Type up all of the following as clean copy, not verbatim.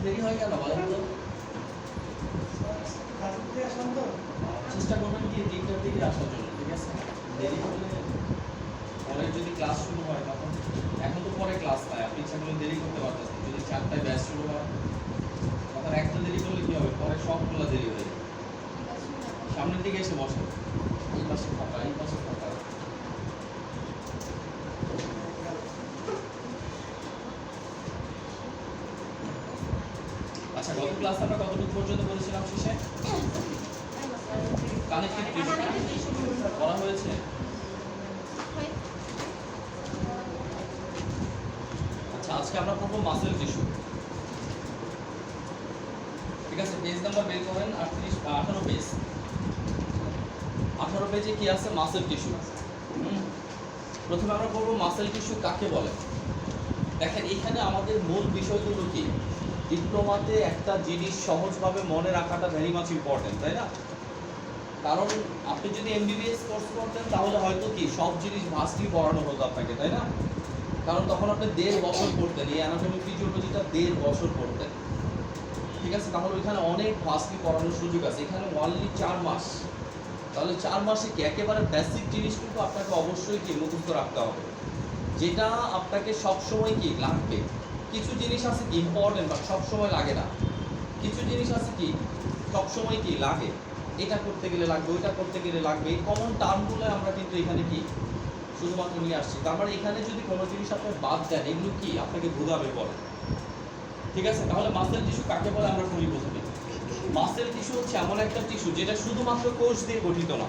দেরি হয় কেন বলেন তো? চেষ্টা করবেন কি 3টার দিকে আসার জন্য, ঠিক আছে? দেরি হলে পরে যদি ক্লাস শুরু হয় তখন, এখন তো পরে ক্লাস পায়, আপনি ইচ্ছা করলে দেরি করতে পারতেছেন। যদি 4টায় ব্যাচ শুরু হয় তখন একটা দেরি করলে কি হবে, পরে সবগুলো দেরি হয়ে যাবে। সামনের দিকে এসে বসে, এই পাশে ফাঁকা, এই পাশে ফাঁকা। আচ্ছা, গত ক্লাস আমরা কতটুকু পর্যন্ত করেছিলাম শেষে? কানেক্টিভ টিস্যু করা হয়েছে। আচ্ছা, আজকে আমরা পড়বো মাসেল টিস্যু। ঠিক আছে, পেজ নাম্বার বের করেন 18 পেজ। 18 পেজে কি আছে? Muscle tissue. প্রথমে আমরা পড়বো মাসেল টিস্যু কাকে বলে। দেখেন এখানে আমাদের মূল বিষয়গুলো কি, ডিপ্লোমাতে একটা জিনিস সহজভাবে মনে রাখাটা ভেরি মাচ ইম্পর্টেন্ট, তাই না? কারণ আপনি যদি এমবিবিএস কোর্স করতেন তাহলে হয়তো কি সব জিনিস ভাস্টলি পড়ানো হতো আপনাকে, তাই না? কারণ তখন আপনি 1.5 বছর পড়তেন, এই অ্যানাটমি ফিজিওলজিটা 1.5 বছর পড়তেন, ঠিক আছে? তাহলে ওইখানে অনেক ভাস্টলি পড়ানোর সুযোগ আছে। এখানে অনলি 4 মাস, তাহলে 4 মাসে কি একেবারে বেসিক জিনিস কিন্তু আপনাকে অবশ্যই কি মুখস্থ রাখতে হবে, যেটা আপনাকে সবসময় কি লাগবে। কিছু জিনিস আছে কি ইম্পর্টেন্ট বাট সবসময় লাগে না, কিছু জিনিস আছে কি সবসময় কি লাগে, এটা করতে গেলে লাগবে, ওইটা করতে গেলে লাগবে। এই কমন টার্মগুলো আমরা কিন্তু এখানে কি শুধুমাত্র নিয়ে আসছি। তার মানে এখানে যদি কোনো জিনিস আপনি বাদ দেন, এগুলো কি আপনাকে ভোগাবে পড়ে, ঠিক আছে? তাহলে মাসেল টিস্যু কাকে বলে আমরা শুনি প্রথমে। মাসেল টিস্যু হচ্ছে এমন একটা টিস্যু যেটা শুধুমাত্র কোষ দিয়ে গঠিত না,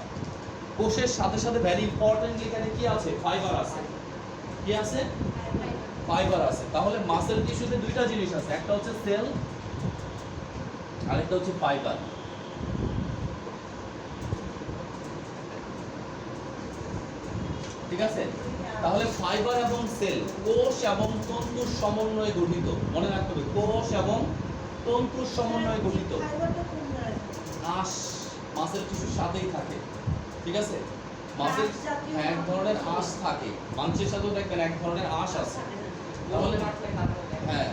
কোষের সাথে সাথে ভেরি ইম্পর্টেন্ট এখানে কি আছে, ফাইবার আছে। কি আছে? ফাইবার আছে। তাহলে মাসেল টিস্যুতে দুইটা জিনিস আছে, একটা হচ্ছে সেল, আরেকটা হচ্ছে ফাইবার। ঠিক আছে? তাহলে ফাইবার এবং সেল, কোষ এবং তন্তুর সমন্বয়ে গঠিত। মনে রাখতে হবে, কোষ এবং তন্তুর সমন্বয়ে গঠিত। আঁশ মাসেল টিস্যুর সাথেই থাকে, ঠিক আছে? মাসেল এক ধরনের আঁশ থাকে, মাংসের সাথেও দেখবেন এক ধরনের আঁশ আছে। তাহলে হ্যাঁ,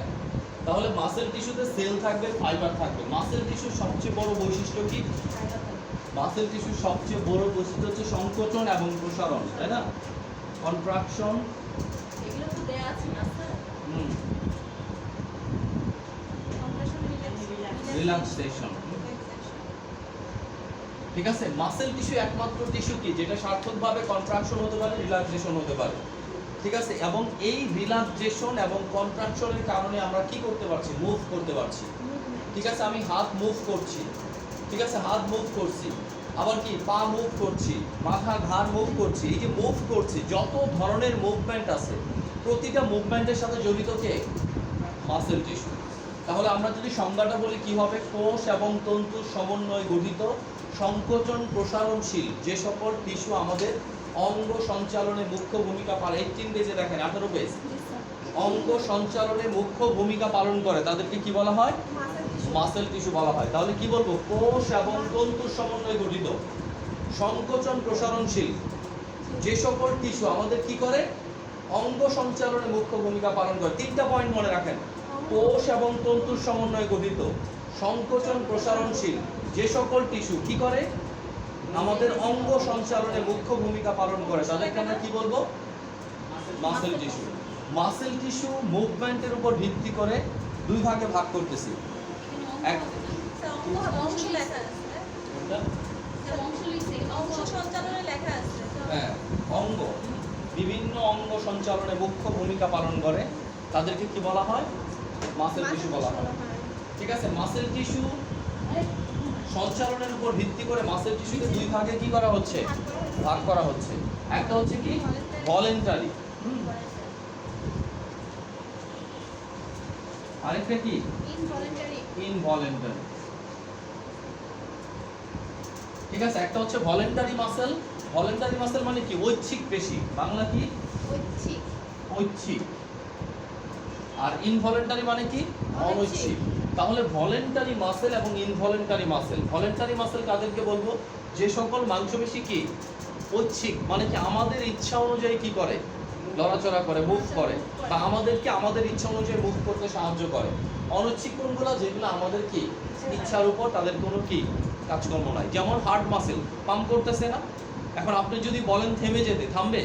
তাহলে মাসেল টিস্যুতে সেল থাকবে, ফাইবার থাকবে। মাসেল টিস্যুর সবচেয়ে বড় বৈশিষ্ট্য কি? মাসেল টিস্যুর সবচেয়ে বড় বৈশিষ্ট্য হচ্ছে সংকোচন এবং প্রসারণ, তাই না? কন্ট্রাকশন, এগুলো তো দেয়া আছে না স্যার? রিল্যাক্সেশন। ঠিক আছে? মাসেল টিস্যু একমাত্র টিস্যু কি যেটা সার্থকভাবে কন্ট্রাকশন হতে পারে, রিল্যাক্সেশন হতে পারে, ঠিক আছে? এবং এই রিল্যাক্সেশন এবং কন্ট্রাকশনের কারণে আমরা কি করতে পারছি? মুভ করতে পারছি, ঠিক আছে? আমি হাত মুভ করছি, ঠিক আছে? হাত মুভ করছি, আবার কি পা মুভ করছি, মাথা ঘাড় মুভ করছি। এই যে মুভ করছি, যত ধরনের মুভমেন্ট আছে প্রতিটা মুভমেন্টের সাথে জড়িত কে? Muscle tissue. তাহলে আমরা যদি সংজ্ঞাটা বলি কি হবে? কোষ এবং তন্তুর সমন্বয়ে গঠিত, সংকোচন প্রসারণশীল যে সকল টিস্যু আমাদের অঙ্গ সঞ্চালনে মুখ্য ভূমিকা পালন। 18 পেজে দেখেন, 18 পেজ। অঙ্গ সঞ্চালনে মুখ্য ভূমিকা পালন করে তাদেরকে কি বলা হয়? মাসেল টিস্যু বলা হয়। তাহলে কি বলবো? কোষ এবং তন্তুর সমন্বয়ে গঠিত, সংকোচন প্রসারণশীল যে সকল টিস্যু আমাদের কি করে? অঙ্গ সঞ্চালনে মুখ্য ভূমিকা পালন করে। 3টা পয়েন্ট মনে রাখেন, কোষ এবং তন্তুর সমন্বয়ে গঠিত, সংকোচন প্রসারণশীল যে সকল টিস্যু কি করে? আমাদের অঙ্গ সঞ্চালনে মুখ্য ভূমিকা পালন করে, তাদেরকে আমরা কি বলবো? Muscle tissue. মাসেল টিস্যু মুভমেন্টের উপর ভিত্তি করে দুই ভাগে ভাগ করতেছি। এক অংশ লেখা আছে, অংশ সঞ্চালনে লেখা আছে। হ্যাঁ, অঙ্গ, বিভিন্ন অঙ্গ সঞ্চালনে মুখ্য ভূমিকা পালন করে, তাদেরকে কি বলা হয়? মাসেল টিস্যু বলা হয়, ঠিক আছে? মাসেল টিস্যু সঞ্চালনের উপর ভিত্তি করে মাসেল টিস্যুকে দুই ভাগে কি করা হচ্ছে? ভাগ করা হচ্ছে। একটা হচ্ছে কি ভলেন্টারি, আরেকটা কি ইনভলেন্টারি। ঠিক আছে? একটা হচ্ছে ভলেন্টারি মাসেল। ভলেন্টারি মাসেল মানে কি? ঐচ্ছিক পেশি। বাংলা কি? ঐচ্ছিক। ঐচ্ছিক। আর ইনভলেন্টারি মানে কি? অনৈচ্ছিক। তাহলে ভলেন্টারি মাসেল এবং ইনভলেন্টারি মাসেল। ভলেন্টারি মাসেল কাদেরকে বলবো? যে সকল মাংসপেশি কি ঐচ্ছিক, মানে কি আমাদের ইচ্ছা অনুযায়ী কি করে? লড়াচড়া করে, মুভ করে, বা আমাদেরকে আমাদের ইচ্ছা অনুযায়ী মুভ করতে সাহায্য করে। অনৈচ্ছিক কোনগুলো? যেগুলো আমাদের কি ইচ্ছার উপর তাদের কোনো কি কাজকর্ম নাই। যেমন হার্ট মাসেল পাম্প করতেছে না, এখন আপনি যদি বলেন থেমে যেতে, থামবে?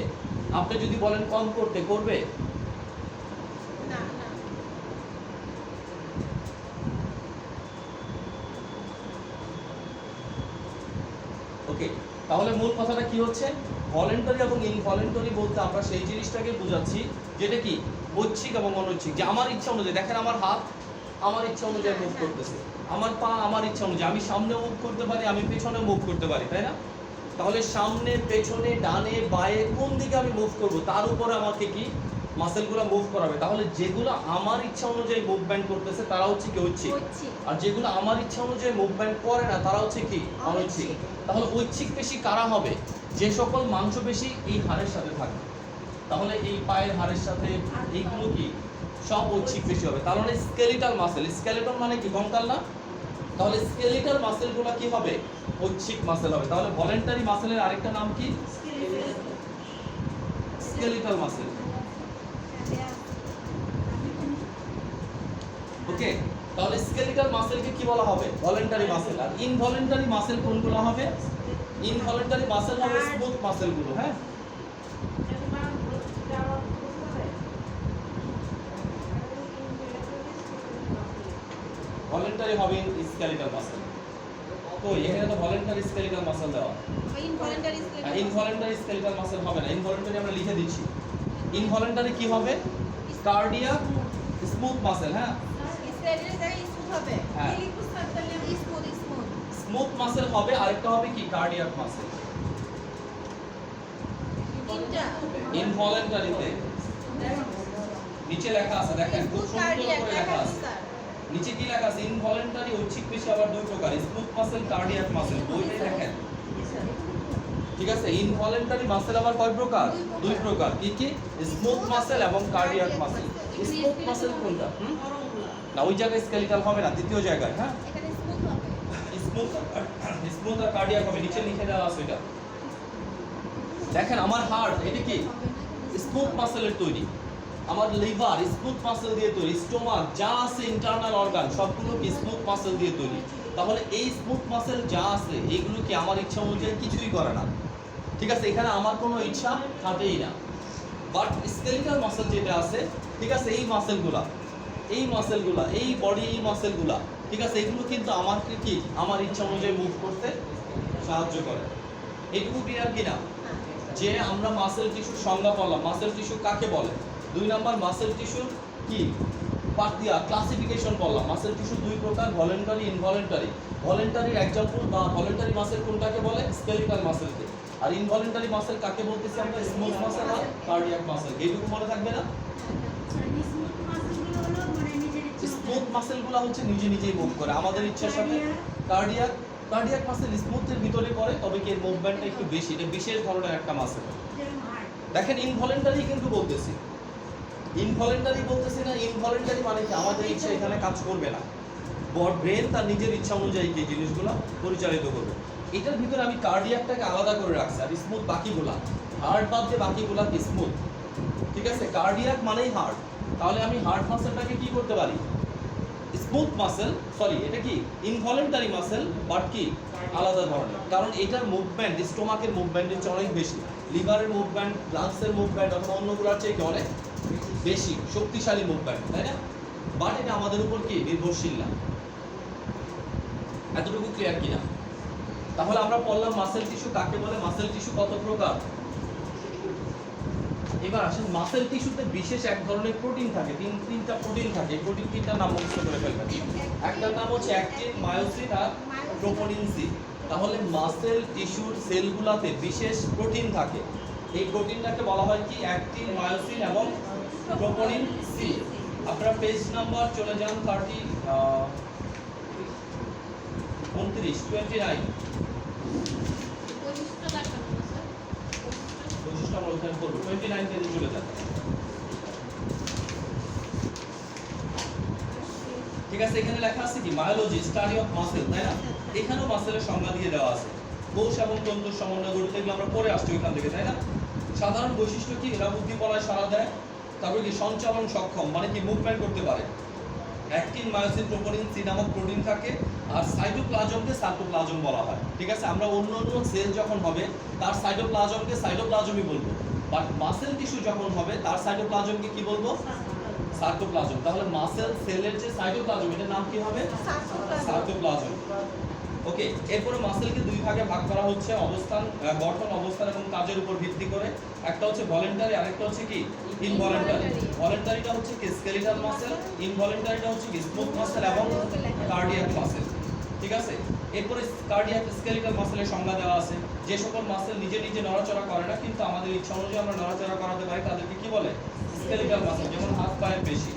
আপনি যদি বলেন কম করতে, করবে? না না ওকে, তাহলে মূল কথাটা কি হচ্ছে? ভলেন্টারি এবং ইনভলেন্টারি বলতে আমরা সেই জিনিসটাকে বোঝাচ্ছি যেটা কি ঐচ্ছিক এবং অনৈচ্ছিক। যে আমার ইচ্ছা অনুযায়ী, দেখেন আমার হাত আমার ইচ্ছা অনুযায়ী মুভ করতেছে, আমার পা আমার ইচ্ছা অনুযায়ী, আমি সামনে মুভ করতে পারি, আমি পেছনে মুভ করতে পারি, তাই না? তাহলে সামনে, পেছনে, ডানে, বাঁয়ে কোন দিকে আমি মুভ করব তার উপরে আমাকে কি মাসেলগুলো মুভ করাবে। তাহলে যেগুলো আমার ইচ্ছা অনুযায়ী মুভমেন্ট করতেছে তারা হচ্ছে কি ঐচ্ছিক, ঐচ্ছিক। আর যেগুলো আমার ইচ্ছা অনুযায়ী মুভমেন্ট করে না তারা হচ্ছে কি অনৈচ্ছিক। তাহলে ঐচ্ছিক পেশি কারা হবে? যে সকল মাংসপেশি এই হাড়ের সাথে থাকে। তাহলে এই পায়ের হাড়ের সাথে এইগুলো কি সব ঐচ্ছিক পেশি হবে। তাহলে স্কেলিটাল মাসেল, স্কেলেটন মানে কি কঙ্কাল না? তাহলে স্কেলিটাল মাসেলগুলো কি হবে? ঐচ্ছিক মাসেল হবে। তাহলে ভলেন্টারি মাসেলের আরেকটা নাম কি? Skeletal muscle. ওকে, তাহলে স্কেলিটাল মাসেলকে কি বলা হবে? Voluntary muscle. আর ইনভলেন্টারি মাসেল কোনগুলো হবে? ইনভলেন্টারি মাসেল হবে স্মুথ মাসেলগুলো। হ্যাঁ, ভলেন্টারি হবে স্কেলিটাল মাসেল। তো এখানে তো ভলেন্টারি স্কেলিটাল মাসেল দেওয়া, ইনভলেন্টারি ইনভলেন্টারি স্কেলিটাল মাসেল হবে না। ইনভলেন্টারি আমরা লিখে দিচ্ছি। ইনভলেন্টারি কি হবে? Cardiac smooth muscle. হ্যাঁ, স্কেলিটাল জায়গায় স্মুথ হবে। হ্যাঁ। কি লিখবো স্যার তাহলে? স্মুথ স্মুথ স্মুথ মাসেল হবে। আরেকটা হবে কি? Cardiac muscle. তিনটা ইনভলেন্টারিতে নিচে লেখা আছে, দেখেন খুব স্মুথ সুন্দর কার্ডিয়াক করে লেখা আছে। স্যার। নিচে কি লেখা আছে? ইনভলেন্টারি ঐচ্ছিক পেশি আবার দুই প্রকার, স্মুথ মাসেল, কার্ডিয়াক মাসেল। বইটাই দেখেন, ঠিক আছে? ইনভলেন্টারি মাসেল আবার কয় প্রকার? দুই প্রকার। কি কি? স্মুথ মাসেল এবং কার্ডিয়াক মাসেল। স্মুথ মাসেল কোনটা? না, ওই জায়গায় স্কেলিটাল হবে না, দ্বিতীয় জায়গায়। হ্যাঁ, এখানে স্মুথ হবে। স্মুথ স্মুথ আর কার্ডিয়াক হবে, নিচে লিখে দেওয়া আছে এটা। দেখেন আমার হার্ট এটা কি স্মুথ মাসেলের তৈরি, আমার লিভার স্মুথ মাসেল দিয়ে তৈরি, স্টোমাক যা আছে ইন্টারনাল অর্গান সবগুলো কি স্মুথ মাসেল দিয়ে তৈরি। তাহলে এই স্মুথ মাসেল যা আছে এইগুলো কি আমার ইচ্ছা অনুযায়ী কিছুই করে না, ঠিক আছে? এখানে আমার কোনো ইচ্ছা থাকেই না। বাট স্কেলিটাল মাসেল যেটা আছে, ঠিক আছে, এই মাসেলগুলা এই বডি এই মাসেলগুলা, ঠিক আছে, এগুলো কিন্তু আমাকে কি আমার ইচ্ছা অনুযায়ী মুভ করতে সাহায্য করে। এইটুকু ক্লিয়ার কিনা? যে আমরা মাসেল টিস্যুর সংজ্ঞা পড়লাম। মাসেল টিস্যু কাকে বলে? 2 নাম্বার মাসেল টিস্যুর কি পার্ট দিয়া ক্লাসিফিকেশন পড়লাম। মাসেল টিস্যু দুই প্রকার, ভলেন্টারি, ইনভলেন্টারি। ভলেন্টারির এক্সাম্পল বা ভলেন্টারি মাসেল কোনটাকে বলে? স্কেলিটাল মাসেলকে। আর ইনভলেন্টারি মাসেল কাকে বলতেছি আমরা? স্মুথ মাসেল আর কার্ডিয়াক মাসেল। এইটুকু মনে থাকবে না? স্মুথ মাসেলগুলো হচ্ছে নিজে নিজেই মুভ করে আমাদের ইচ্ছার সাথে। কার্ডিয়াক মাসেল স্মুথের ভিতরে পড়ে, তবে কি এর মুভমেন্টটা একটু বেশি, এটা বিশেষ ধরনের একটা মাসেল। দেখেন ইনভলেন্টারি কিন্তু বলতেছি, ইনভলেন্টারি বলতেছি না। ইনভলেন্টারি মানে কি আমাদের ইচ্ছা এখানে কাজ করবে না, ব্রেন তার নিজের ইচ্ছা অনুযায়ী কি জিনিসগুলো পরিচালিত করবে। এটার ভিতরে আমি কার্ডিয়াকটাকে আলাদা করে রাখছি, আর স্মুথ বাকিগুলা, হার্ট বাদ দিয়ে বাকিগুলা কি স্মুথ, ঠিক আছে? কার্ডিয়াক মানেই হার্ট, তাহলে আমি হার্ট মাসেলটাকে কি করতে পারি? স্মুথ মাসেল, সরি এটা কি ইনভলেন্টারি মাসেল, বাট কি আলাদা ধরনের, কারণ এটার মুভমেন্ট স্টোমাকের মুভমেন্টের চেয়ে অনেক বেশি, লিভারের মুভমেন্ট, লাংসের মুভমেন্ট অথবা অন্যগুলোর চেয়ে অনেক বেশি শক্তিশালী মুভমেন্ট, তাই না? বাট এটা আমাদের উপর কি নির্ভরশীল না। এতটুকু ক্লিয়ার কিনা? তাহলে আমরা পড়লাম মাসেল টিস্যু কাকে বলে, মাসেল টিস্যু কত প্রকার। এবার আসেন মাসেল টিস্যুতে বিশেষ এক ধরনের প্রোটিন থাকে, তিনটা প্রোটিন থাকে। প্রোটিন তিনটার নাম মুখস্থ করে ফেলবেন। একটার নাম হচ্ছে অ্যাক্টিন, মায়োসিন আর ট্রোপোনিন সি। তাহলে মাসেল টিস্যুর সেলগুলোতে বিশেষ প্রোটিন থাকে, এই প্রোটিনটাকে বলা হয় কি অ্যাক্টিন, মায়োসিন এবং ট্রোপোনিন সি। আপনারা পেজ নাম্বার চলে যান 29 বৈশিষ্ট্য আমরা ওখানে করবো, 29 পেজে চলে যান। ঠিক আছে, এখানে লেখা আছে কি বায়োলজি স্টাডি অফ মাসেল, তাই না? এখানেও মাসেলের সংজ্ঞা দিয়ে দেওয়া আছে। কোষ এবং তন্তুর সমন্বয় গঠিত, এগুলো আমরা পরে আসছি ওইখান থেকে, তাই না? সাধারণ বৈশিষ্ট্য কি? এরা উদ্দীপনায় সাড়া দেয়, তারপরে কি সঞ্চালন সক্ষম, মানে কি মুভমেন্ট করতে পারে। অ্যাক্টিন, মায়োসিন, ট্রোপোনিন, সি নামক প্রোটিন থাকে। আর সাইটোপ্লাজমকে সার্কোপ্লাজম বলা হয়। ঠিক আছে, আমরা অন্য অন্য সেল যখন হবে তার সাইটোপ্লাজমকে সাইটোপ্লাজমই বলবো, বাট মাসেল টিস্যু যখন হবে তার সাইটোপ্লাজমকে কি বলবো? সার্কোপ্লাজম। তাহলে মাসেল সেলের যে সাইটোপ্লাজম, এটার নাম কি হবে? সার্কোপ্লাজম। ওকে, এরপরে মাসেলকে দুই ভাগে ভাগ করা হচ্ছে অবস্থান, গঠন, অবস্থান এবং কাজের উপর ভিত্তি করে। একটা হচ্ছে ভলেন্টারি, আরেকটা হচ্ছে কি ইনভলেন্টারি। ভলেন্টারিটা হচ্ছে কি স্কেলিটাল মাসেল, ইনভলেন্টারিটা হচ্ছে কি স্মুথ মাসেল এবং কার্ডিয়াক মাসেল। ঠিক আছে, এরপরে কার্ডিয়াক স্কেলিটাল মাসেলের সংজ্ঞা দেওয়া আছে। যে সকল মাসেল নিজে নিজে নড়াচড়া করে না কিন্তু আমাদের ইচ্ছা অনুযায়ী আমরা নড়াচড়া করাতে পারি তাদেরকে কি বলে? Skeletal muscle. যেমন হাত পায়ের পেশি।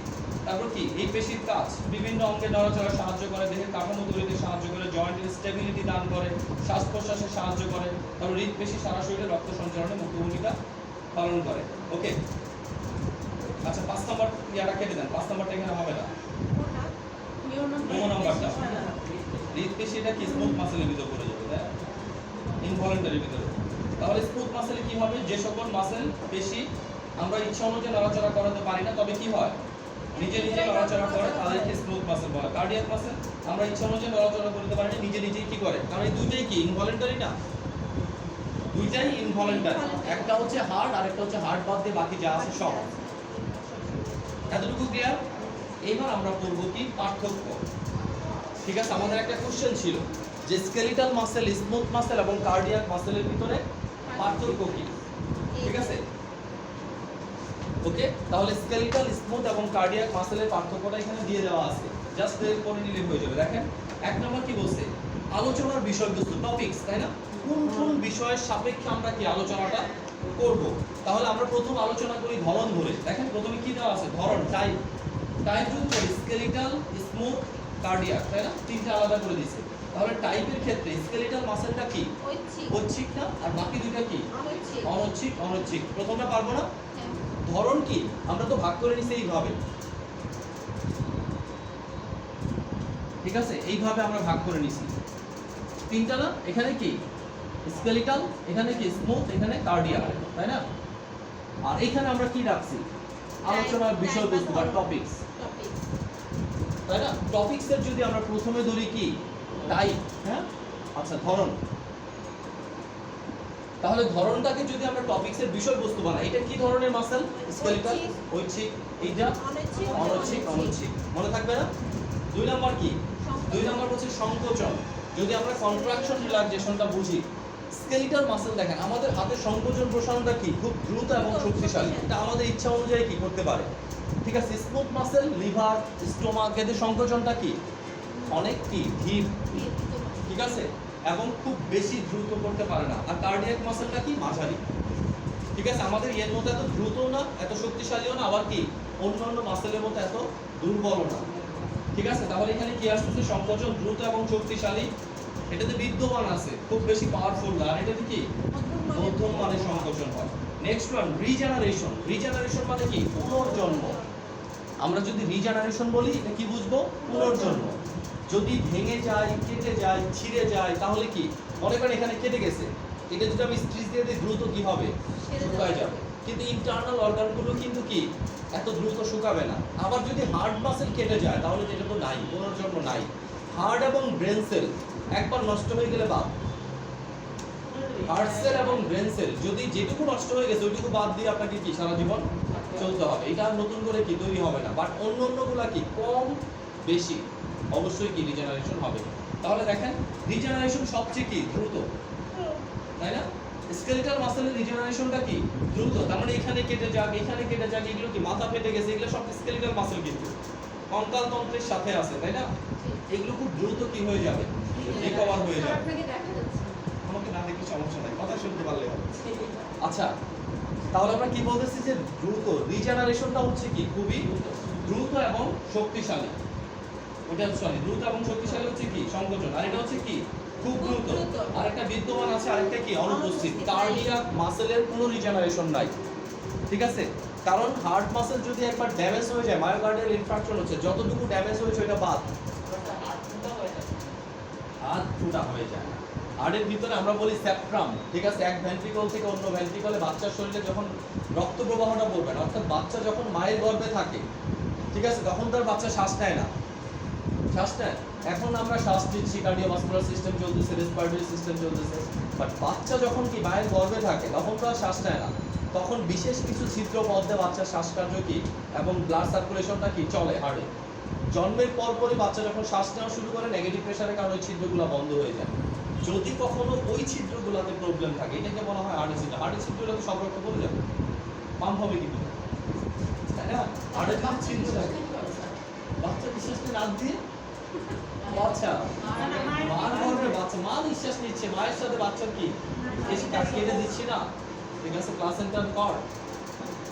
তারপর কি এই পেশির কাজ বিভিন্ন অঙ্গে নড়াচড়ায় সাহায্য করে, দেহের কাঠামো তৈরিতে সাহায্য করে, জয়েন্টের স্টেবিলিটি দান করে, শ্বাস প্রশ্বাসে সাহায্য করে, তারপর হৃদপেশি সারা শরীরে রক্ত সঞ্চালনে মুখ্য ভূমিকা পালন করে। ওকে, আচ্ছা 5 নম্বর ইয়াটা কেটে দেন, 5 নম্বরটা এখানে হবে না। নম্বরটা হৃদপেশিটা কি স্মুথ মাসেলের ভিতর পড়ে যাবে, তাই ইনভলেন্টারির ভিতরে। তাহলে স্মুথ মাসেলে কি হবে? যে সকল মাসেল পেশি আমরা ইচ্ছা অনুযায়ী নড়াচড়া করাতে পারি না, তবে কি হয় নিজে নিজে নড়াচড়া করে, তাদেরকে স্মুথ মাসেল বলে। কার্ডিয়াক মাসেল আমরা ইচ্ছা অনুযায়ী নড়াচড়া করতে পারি না, নিজে নিজেই কি করে, কারণ এই দুইটাই কি ইনভলেন্টারি না, দুইটাই ইনভলেন্টারি। একটা হচ্ছে হার্ট আর একটা হচ্ছে হার্ট বাদ দিয়ে বাকি যা আছে সব। এতটুকু ক্লিয়ার? এবার আমরা করব কি পার্থক্য। ঠিক আছে, আমাদের একটা কোশ্চেন ছিল যে স্কেলিটাল মাসেল, স্মুথ মাসেল এবং কার্ডিয়াক মাসেলের ভিতরে পার্থক্য কি। ঠিক আছে, ওকে, তাহলে স্কেলিটাল, স্মুথ এবং কার্ডিয়াক মাসেলের পার্থক্যটা এখানে দিয়ে দেওয়া আছে, জাস্ট বের করে নিলে হয়ে যাবে। দেখেন, এক নম্বর কি বলছে? আলোচনার বিষয়বস্তু, টপিকস, তাই না? কোন কোন বিষয়ের সাপেক্ষে আমরা কি আলোচনাটা করব। তাহলে আমরা প্রথম আলোচনা করি ধরন ধরে। দেখেন প্রথমে কি দেওয়া আছে? ধরন, টাইপ। টাইপ যদি করি স্কেলিটাল, স্মুথ, কার্ডিয়াক, তাই না? তিনটা আলাদা করে দিয়েছে। তাহলে টাইপের ক্ষেত্রে স্কেলিটাল মাসেলটা কি ঐচ্ছিক না, আর বাকি দুইটা কি অনৈচ্ছিক। অনৈচ্ছিক প্রথমটা পারবো না। ধরন কি? আমরা তো ভাগ করে নিছি এইভাবে, ঠিক আছে, এইভাবে আমরা ভাগ করে নিছি তিনটা না। এখানে কি স্কেলিটাল, এখানে কি স্মুথ, এখানে কার্ডিয়াক, তাই না? আর এখানে আমরা কি রাখছি? আলোচনার বিষয়বস্তু বা টপিকস, তাই না? টপিকস এর যদি আমরা প্রথমে ধরি কি টাইপ, হ্যাঁ, আচ্ছা ধরন। তাহলে ধরনটাকে যদি আমরা টপিকস এর বিষয়বস্তু বানাই, এটা কি ধরনের মাসেল? স্কেলিটাল, ঐচ্ছিক। এইটা অনৈচ্ছিক। অনৈচ্ছিক মনে থাকবে না? 2 নাম্বার কি? 2 নাম্বার হচ্ছে সংকোচন। যদি আমরা কন্ট্রাকশন রিল্যাক্সেশনটা বুঝি, স্কেলিটাল মাসেল দেখেন আমাদের হাতের সংকোচন প্রসারণটা কি খুব দ্রুত এবং শক্তিশালী, এটা আমাদের ইচ্ছা অনুযায়ী কি করতে পারে। ঠিক আছে, স্মুথ মাসেল, লিভার, স্টোমাক, এদের সংকোচনটা কি অনেক কি ধীর, ঠিক আছে, এবং খুব বেশি দ্রুত করতে পারে না। আর কার্ডিয়াক মাসেলটা কি মাঝারি। ঠিক আছে, আমাদের এর মতো এত দ্রুত না, এত শক্তিশালীও না, আবার কি অন্যান্য মাসেলের মতো এত দুর্বল না। ঠিক আছে, তাহলে এখানে কি আসছে? সংকোচন দ্রুত এবং শক্তিশালী, এটাতে বিদ্যমান আছে, খুব বেশি পাওয়ারফুল না। আর এটাতে কি মধ্যম মানের সংকোচন হয়। Next one regeneration. রিজেনারেশন মানে কি পুনর্জন্ম। আমরা যদি রিজেনারেশন বলি এটা কি বুঝবো? পুনর্জন্ম। যদি ভেঙে যায়, কেটে যায়, ছিঁড়ে যায়, তাহলে কি মনে করেন এখানে কেটে গেছে, এটা যদি আমি স্টিচ দিয়ে দিই দ্রুত কি হবে? শুকায় যাবে। কিন্তু ইন্টারনাল অর্গানগুলো কিন্তু কি এত দ্রুত শুকাবে না। আবার যদি হার্ট মাসেল কেটে যায় তাহলে যেটা তো নাই, পুনর্জন্ম নাই। হার্ট এবং ব্রেন সেল একবার নষ্ট হয়ে গেলে বাদ। হার্ট সেল এবং ব্রেন সেল যদি যেটুকু নষ্ট হয়ে গেছে ওইটুকু বাদ দিয়ে আপনাকে কি সারা জীবন চলতে হবে, এটা নতুন করে কি তৈরি হবে না। বাট অন্য অন্যগুলা কি কম বেশি অবশ্যই কি রিজেনারেশন হবে। তাহলে দেখেন রিজেনারেশন সবচেয়ে কি দ্রুত, তাই না? স্কেলিটাল মাসেলের রিজেনারেশনটা কি দ্রুত। তার মানে এখানে কেটে যাক, এখানে কেটে যাক, এগুলো কি মাথা ফেটে গেছে, এগুলো সব স্কেলিটাল মাসেল কিন্তু কঙ্কাল তন্ত্রের সাথে আছে, তাই না? এগুলো খুব দ্রুত কি হয়ে যাবে? রিকভার হয়ে যাবে। আমাকে না দেখলে সমস্যা নাই, কথা শুনতে পারলে হবে। আচ্ছা, তাহলে আমরা কি বলতেছি যে দ্রুত রিজেনারেশনটা হচ্ছে কি খুবই দ্রুত এবং শক্তিশালী। ওটা সরি, দ্রুত এবং শক্তিশালী হচ্ছে কি সংকোচন, আর এটা হচ্ছে কি খুব দ্রুত। আরেকটা বিদ্যমান আছে, আরেকটা কি অনুপস্থিত। কার্ডিয়াক মাসেলের কোনো রিজেনারেশন নাই, ঠিক আছে, কারণ হার্ট মাসেল যদি একবার ড্যামেজ হয়ে যায়, মায়োকার্ডিয়াল ইনফ্রাকশন হচ্ছে, যতটুকু ড্যামেজ হয়েছে ওটা বাদ, হাত ফুটা হয়ে যায়। হার্টের ভিতরে আমরা বলি সেপ্ট্রাম, ঠিক আছে, এক ভেন্ট্রিকল থেকে অন্য ভেন্ট্রিকলে বাচ্চার শরীরে যখন রক্ত প্রবাহটা পড়বে না, অর্থাৎ বাচ্চা যখন মায়ের গর্ভে থাকে, ঠিক আছে, তখন তার বাচ্চা শ্বাস নেয় না, শ্বাস নেয়। এখন আমরা শ্বাস নিচ্ছি, কার্ডিওভাস্কুলার সিস্টেম চলতেছে, রেসপিরেটরি সিস্টেম চলতেছে, বাট বাচ্চা যখন কি মায়ের গর্ভে থাকে তখন তো আর শ্বাস নেয় না, তখন বিশেষ কিছু ছিদ্র পথে বাচ্চার শ্বাসকার্য কি এবং ব্লাড সার্কুলেশনটা কি চলে হার্টে। জন্মের পরপরই বাচ্চা যখন শ্বাস নেওয়া শুরু করে নেগেটিভ প্রেসারের কারণে ওই ছিদ্রগুলো বন্ধ হয়ে যায়। যদি কখনো ওই ছিদ্রগুলোতে প্রবলেম থাকে, এটাকে বলা হয় হার্টের ছিদ্র। হার্টের ছিদ্রগুলোতে সব রক্ত পড়ে যাবে, পাম্প হবে কিন্তু, তাই না? হার্টের যদি ছিদ্র থাকে, বাচ্চা বিশ্বাস করে রাত দিয়ে বাচ্চা মার গর্ভে বাচ্চা মা নিঃশ্বাস নিচ্ছে, মায়ের সাথে বাচ্চার কি এসে কাজ কেটে দিচ্ছি না, ঠিক আছে, প্লাসেন্টাল কর্ড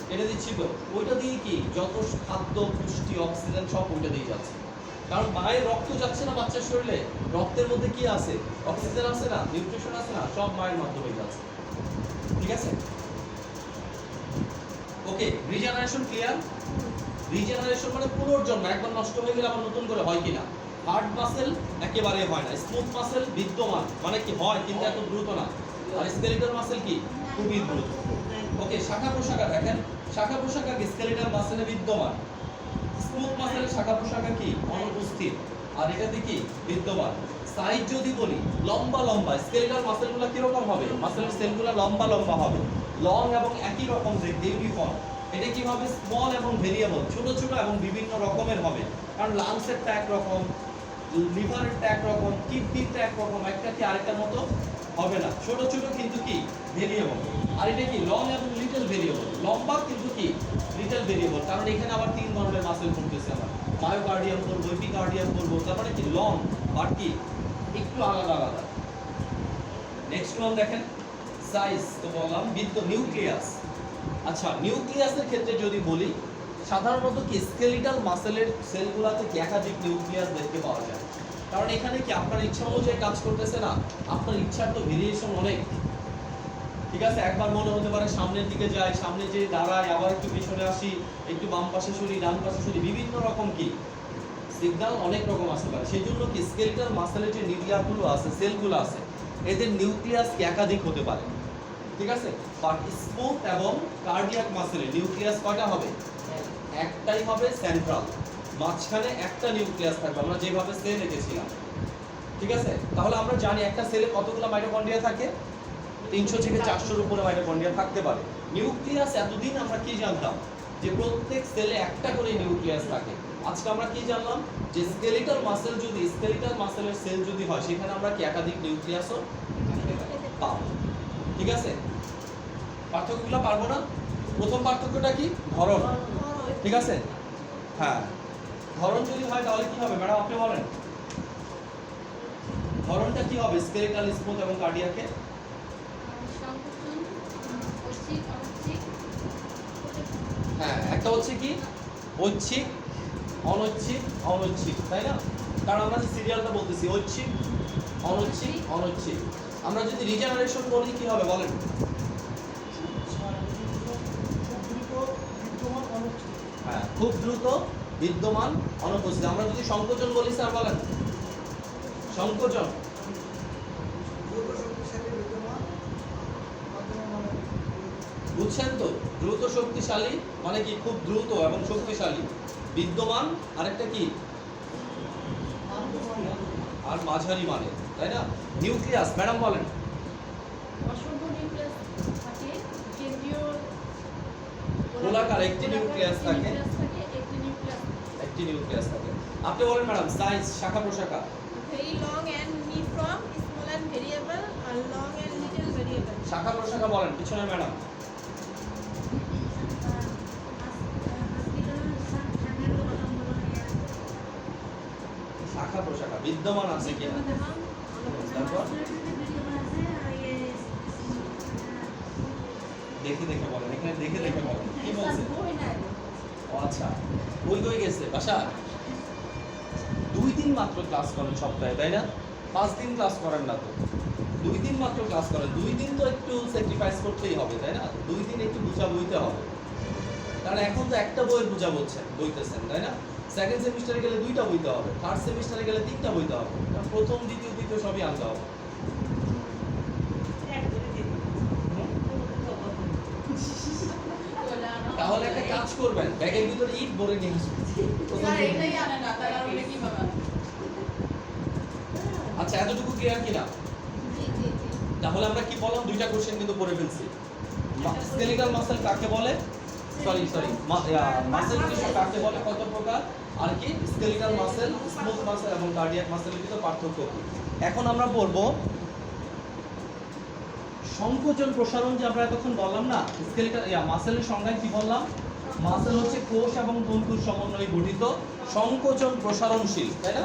কেটে দিচ্ছি, তো ওইটা দিয়ে কি যত খাদ্য পুষ্টি অক্সিজেন সব ওইটা দিয়ে যাচ্ছে। কারণ মায়ের রক্ত যাচ্ছে না বাচ্চার শরীরে, রক্তের মধ্যে কি আছে, অক্সিজেন আছে না, নিউট্রিশন আছে না, সব মায়ের মাধ্যমে যাচ্ছে, ঠিক আছে। ওকে, রিজেনারেশন ক্লিয়ার? রিজেনারেশন মানে পুনর্জন্ম, একবার নষ্ট হয়ে গেলে আবার নতুন করে হয় কিনা। হার্ড মাসেল একেবারে হয় না, স্মুথ মাসেল বিদ্যমান, মানে কি হয় কিন্তু এত দ্রুত না, আর স্কেলিটাল মাসেল কি খুবই দ্রুত। ওকে, শাখা প্রশাখা দেখেন, শাখা প্রশাখা স্কেলিটাল মাসেলে বিদ্যমান, স্মুথ মাসেলের শাখা প্রশাখা কি অনুপস্থিত, আর এটাতে কি বিদ্যমান। সাইজ যদি বলি লম্বা লম্বা, স্কেলিটাল মাসেলগুলো কিরকম হবে, মাসেলের সেলগুলো লম্বা লম্বা হবে, লং এবং একই রকম দেখতে ইউনিফর্ম। এটা কি হবে, স্মল এবং ভেরিয়েবল, ছোট ছোট এবং বিভিন্ন রকমের হবে, কারণ লাংসেরটা একরকম, লিভারেরটা একরকম, কিডনিরটা একরকম, একটা কি আরেকটার মতো হবে না, ছোট ছোট কিন্তু কি ভেরিয়েবল। আর এটা কি লং এবং লিটল ভেরিয়েবল, লম্বা কিন্তু কি লিটল ভেরিয়েবল, কারণ এখানে আবার তিন ধরনের মাসেল করতেছে, আমরা মায়োকার্ডিয়াম করবো, এপিকার্ডিয়াম করবো, তার মানে কি লং আর কি একটু আলাদা আলাদা। নেক্সট ওয়ান দেখেন, সাইজ তো বললাম, নিউক্লিয়াস। আচ্ছা, নিউক্লিয়াসের ক্ষেত্রে যদি বলি, সাধারণত কি স্কেলিটাল মাসেলের সেলগুলোতে কি একাধিক নিউক্লিয়াস দেখতে পাওয়া যায়, কারণ এখানে কি আপনার ইচ্ছা অনুযায়ী কাজ করতেছে না, আপনার ইচ্ছার তো ভেরিয়েশন অনেক, ঠিক আছে। একবার মনে হতে পারে সামনের দিকে যাই, সামনে যে দাঁড়াই, আবার একটু পিছনে আসি, একটু বাম পাশে সরি, ডান পাশে সরি, বিভিন্ন রকম কি সিগন্যাল অনেক রকম আসতে পারে। সেই জন্য কি স্কেলিটাল মাসেলের যে নিউক্লিয়াসগুলো আছে, সেলগুলো আছে, এদের নিউক্লিয়াস কি একাধিক হতে পারে, ঠিক আছে। বাট স্মুথ এবং কার্ডিয়াক মাসেলের নিউক্লিয়াস কয়টা হবে, একটাই হবে, সেন্ট্রাল, মাঝখানে একটা নিউক্লিয়াস থাকবে, আমরা যেভাবে সেল রেখেছিলাম, ঠিক আছে। তাহলে আমরা জানি একটা সেলে কতগুলো মাইটোকন্ড্রিয়া থাকে, 300 থেকে 400-র উপরে মাইটোকন্ড্রিয়া থাকতে পারে। নিউক্লিয়াস এতদিন আমরা কি জানতাম, যে প্রত্যেক সেলে একটা করে নিউক্লিয়াস থাকে। আজকে আমরা কি জানলাম, যে স্কেলিটাল মাসেল যদি, স্কেলিটাল মাসেলের সেল যদি হয়, সেখানে আমরা কি একাধিক নিউক্লিয়াসও পাবো, ঠিক আছে। পার্থক্যগুলো পারবো না। প্রথম পার্থক্যটা কি, ধরন, ঠিক আছে, হ্যাঁ, ধরন যদি হয় তাহলে কি হবে ম্যাডাম আপনি বলেন, ধরনটা কি হবে স্কেলিটাল, স্মুথ এবং কার্ডিয়াকে? হ্যাঁ, একটা হচ্ছে কি ঐচ্ছিক, অনৈচ্ছিক, অনৈচ্ছিক, তাই না? কারণ আমরা যে সিরিয়ালটা বলতেছি ঐচ্ছিক, অনৈচ্ছিক, অনৈচ্ছিক। আমরা যদি রিজেনারেশন বলি কি হবে বলেন? হ্যাঁ, খুব দ্রুত বিদ্যমান, অনুপস্থিত। আমরা যদি সংকোচন বলি স্যার বলেন, সংকোচন বুঝছেন তো, দ্রুত শক্তিশালী মানে কি খুব দ্রুত এবং শক্তিশালী, বিদ্যমান আরেকটা কি আর মাঝারি মানে, তাই না? নিউক্লিয়াস ম্যাডাম বলেন, গোলাকার একটি নিউক্লিয়াস থাকে, একটি নিউক্লিয়াস থাকে। আপনি বলেন ম্যাডাম, সাইজ, শাখা প্রশাখা। Very long and uniform, small and variable, or long and little variable. শাখা প্রশাখা বলেন পিছনে ম্যাডাম। শাখা প্রশাখা বিদ্যমান আছে কিনা, তারপর দেখে দেখে বলেন, এখানে দেখে দেখে বলেন কি বলছে। ও আচ্ছা, কই কই গেছে বাসা? 2 দিন মাত্র ক্লাস করেন সপ্তাহে, তাই না? 5 দিন ক্লাস করেন না তো, 2 দিন মাত্র ক্লাস করেন। 2 দিন তো একটু স্যাক্রিফাইস করতেই হবে, তাই না? 2 দিন একটু বুঝা বইতে হবে, কারণ এখন তো একটা বইয়ের বুঝা বইতেছেন, তাই না? সেকেন্ড সেমিস্টারে গেলে 2টা বইতে হবে, থার্ড সেমিস্টারে গেলে 3টা বইতে হবে, কারণ প্রথম দ্বিতীয় তৃতীয় সবই আনতে হবে। কাজ করবেন, ব্যাগের ভিতরে ইট ভরে নিয়ে আসবেন। স্যার এটাই আনে না, তাহলে আপনি কিভাবে আনেন? আচ্ছা, এতটুকু ক্লিয়ার কিনা? জি জি জি তাহলে আমরা কি বললাম, দুইটা কোশ্চেন কিন্তু পড়ে ফেলছি। স্কেলিটাল মাসল কাকে বলে, সরি মাসেল টিস্যু কাকে বলে, কত প্রকার, আর কি স্কেলিটাল মাসেল, স্মুথ মাসেল এবং কার্ডিয়াক মাসেলের ভিতরে পার্থক্য কি। এখন আমরা বলবো সংকোচন প্রসারণ, যে আমরা এতক্ষণ বললাম না, স্কেলিটাল মাসেলের সংজ্ঞায় কি বললাম, মাসেল হচ্ছে কোষ এবং তন্তুর সমন্বয়ে গঠিত সংকোচন প্রসারণশীল, তাই না?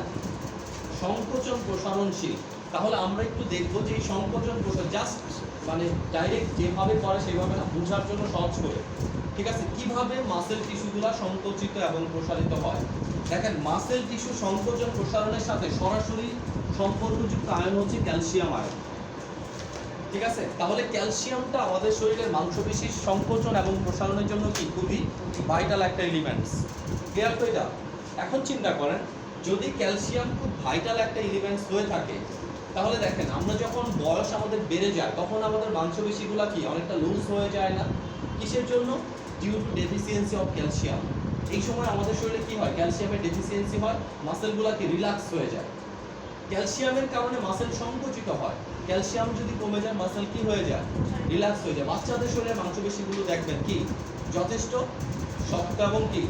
সংকোচন প্রসারণশীল। তাহলে আমরা একটু দেখবো যে এই সংকোচন প্রসার জাস্ট মানে ডাইরেক্ট যেভাবে করে সেভাবে না, বোঝার জন্য সহজ করে, ঠিক আছে, কিভাবে মাসেল টিস্যুগুলো সংকোচিত এবং প্রসারিত হয়। দেখেন, মাসেল টিস্যু সংকোচন প্রসারণের সাথে সরাসরি সম্পর্কযুক্ত আয়ন হচ্ছে ক্যালসিয়াম আয়ন, ঠিক আছে। তাহলে ক্যালসিয়ামটা আমাদের শরীরের মাংসপেশির সংকোচন এবং প্রসারণের জন্য কি খুবই ভাইটাল একটা এলিমেন্টস। ক্লিয়ার তো এটা? এখন চিন্তা করেন, যদি ক্যালসিয়াম খুব ভাইটাল একটা এলিমেন্টস হয়ে থাকে, তাহলে দেখেন আমরা যখন বয়স আমাদের বেড়ে যায় তখন আমাদের মাংসপেশিগুলো কি অনেকটা লুজ হয়ে যায় না? কিসের জন্য? Due to deficiency of calcium. এই সময় আমাদের শরীরে কি হয়, ক্যালসিয়ামের ডেফিসিয়েন্সি হয়, মাসেলগুলো কি রিল্যাক্স হয়ে যায়। ক্যালসিয়ামের কারণে মাসেল সংকুচিত হয়, ক্যালসিয়াম যদি কমে যায় মাসেল কি হয়ে যায়, রিল্যাক্স হয়ে যায়। বাচ্চাদের শরীরে মাংসপেশিগুলো দেখবেন কি যথেষ্ট শক্ত এবং কি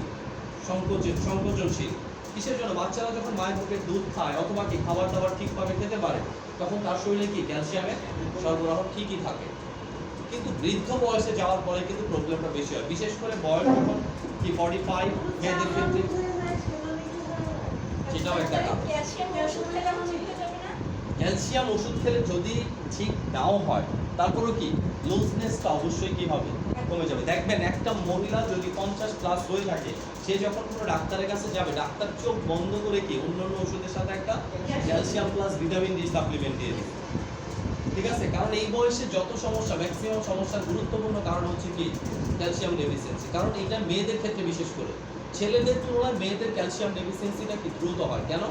সংকোচনশীল। কিসের জন্য? বাচ্চারা যখন মায়ের বুকের দুধ খায় অথবা কি খাবার দাবার ঠিকভাবে খেতে পারে, তখন তার শরীরে কি ক্যালসিয়ামের সরবরাহ ঠিকই থাকে। কিন্তু বৃদ্ধ বয়সে যাওয়ার পরে কিন্তু প্রবলেমটা বেশি হয়, বিশেষ করে বয়স যখন কি 45 মেয়েদের ক্ষেত্রে, সেটাও একটা কারণ। ক্যালসিয়াম ওষুধ খেলে যদি ঠিক নাও হয়, তারপরেও কি লুজনেসটা অবশ্যই কি হবে, কমে যাবে। দেখবেন একটা মহিলা যদি 50 প্লাস হয়ে থাকে, সে যখন কোনো ডাক্তারের কাছে যাবে, ডাক্তার চোখ বন্ধ করে কি অন্যান্য ওষুধের সাথে একটা calcium plus vitamin D supplement দিয়ে দেবে, ঠিক আছে। কারণ এই বয়সে যত সমস্যা, ম্যাক্সিমাম সমস্যার গুরুত্বপূর্ণ কারণ হচ্ছে কি ক্যালসিয়াম ডেফিসিয়েন্সি। কারণ এটা মেয়েদের ক্ষেত্রে বিশেষ করে, ছেলেদের তুলনায় মেয়েদের ক্যালসিয়াম ডেফিসিয়েন্সিটা কি দ্রুত হয়। কেন?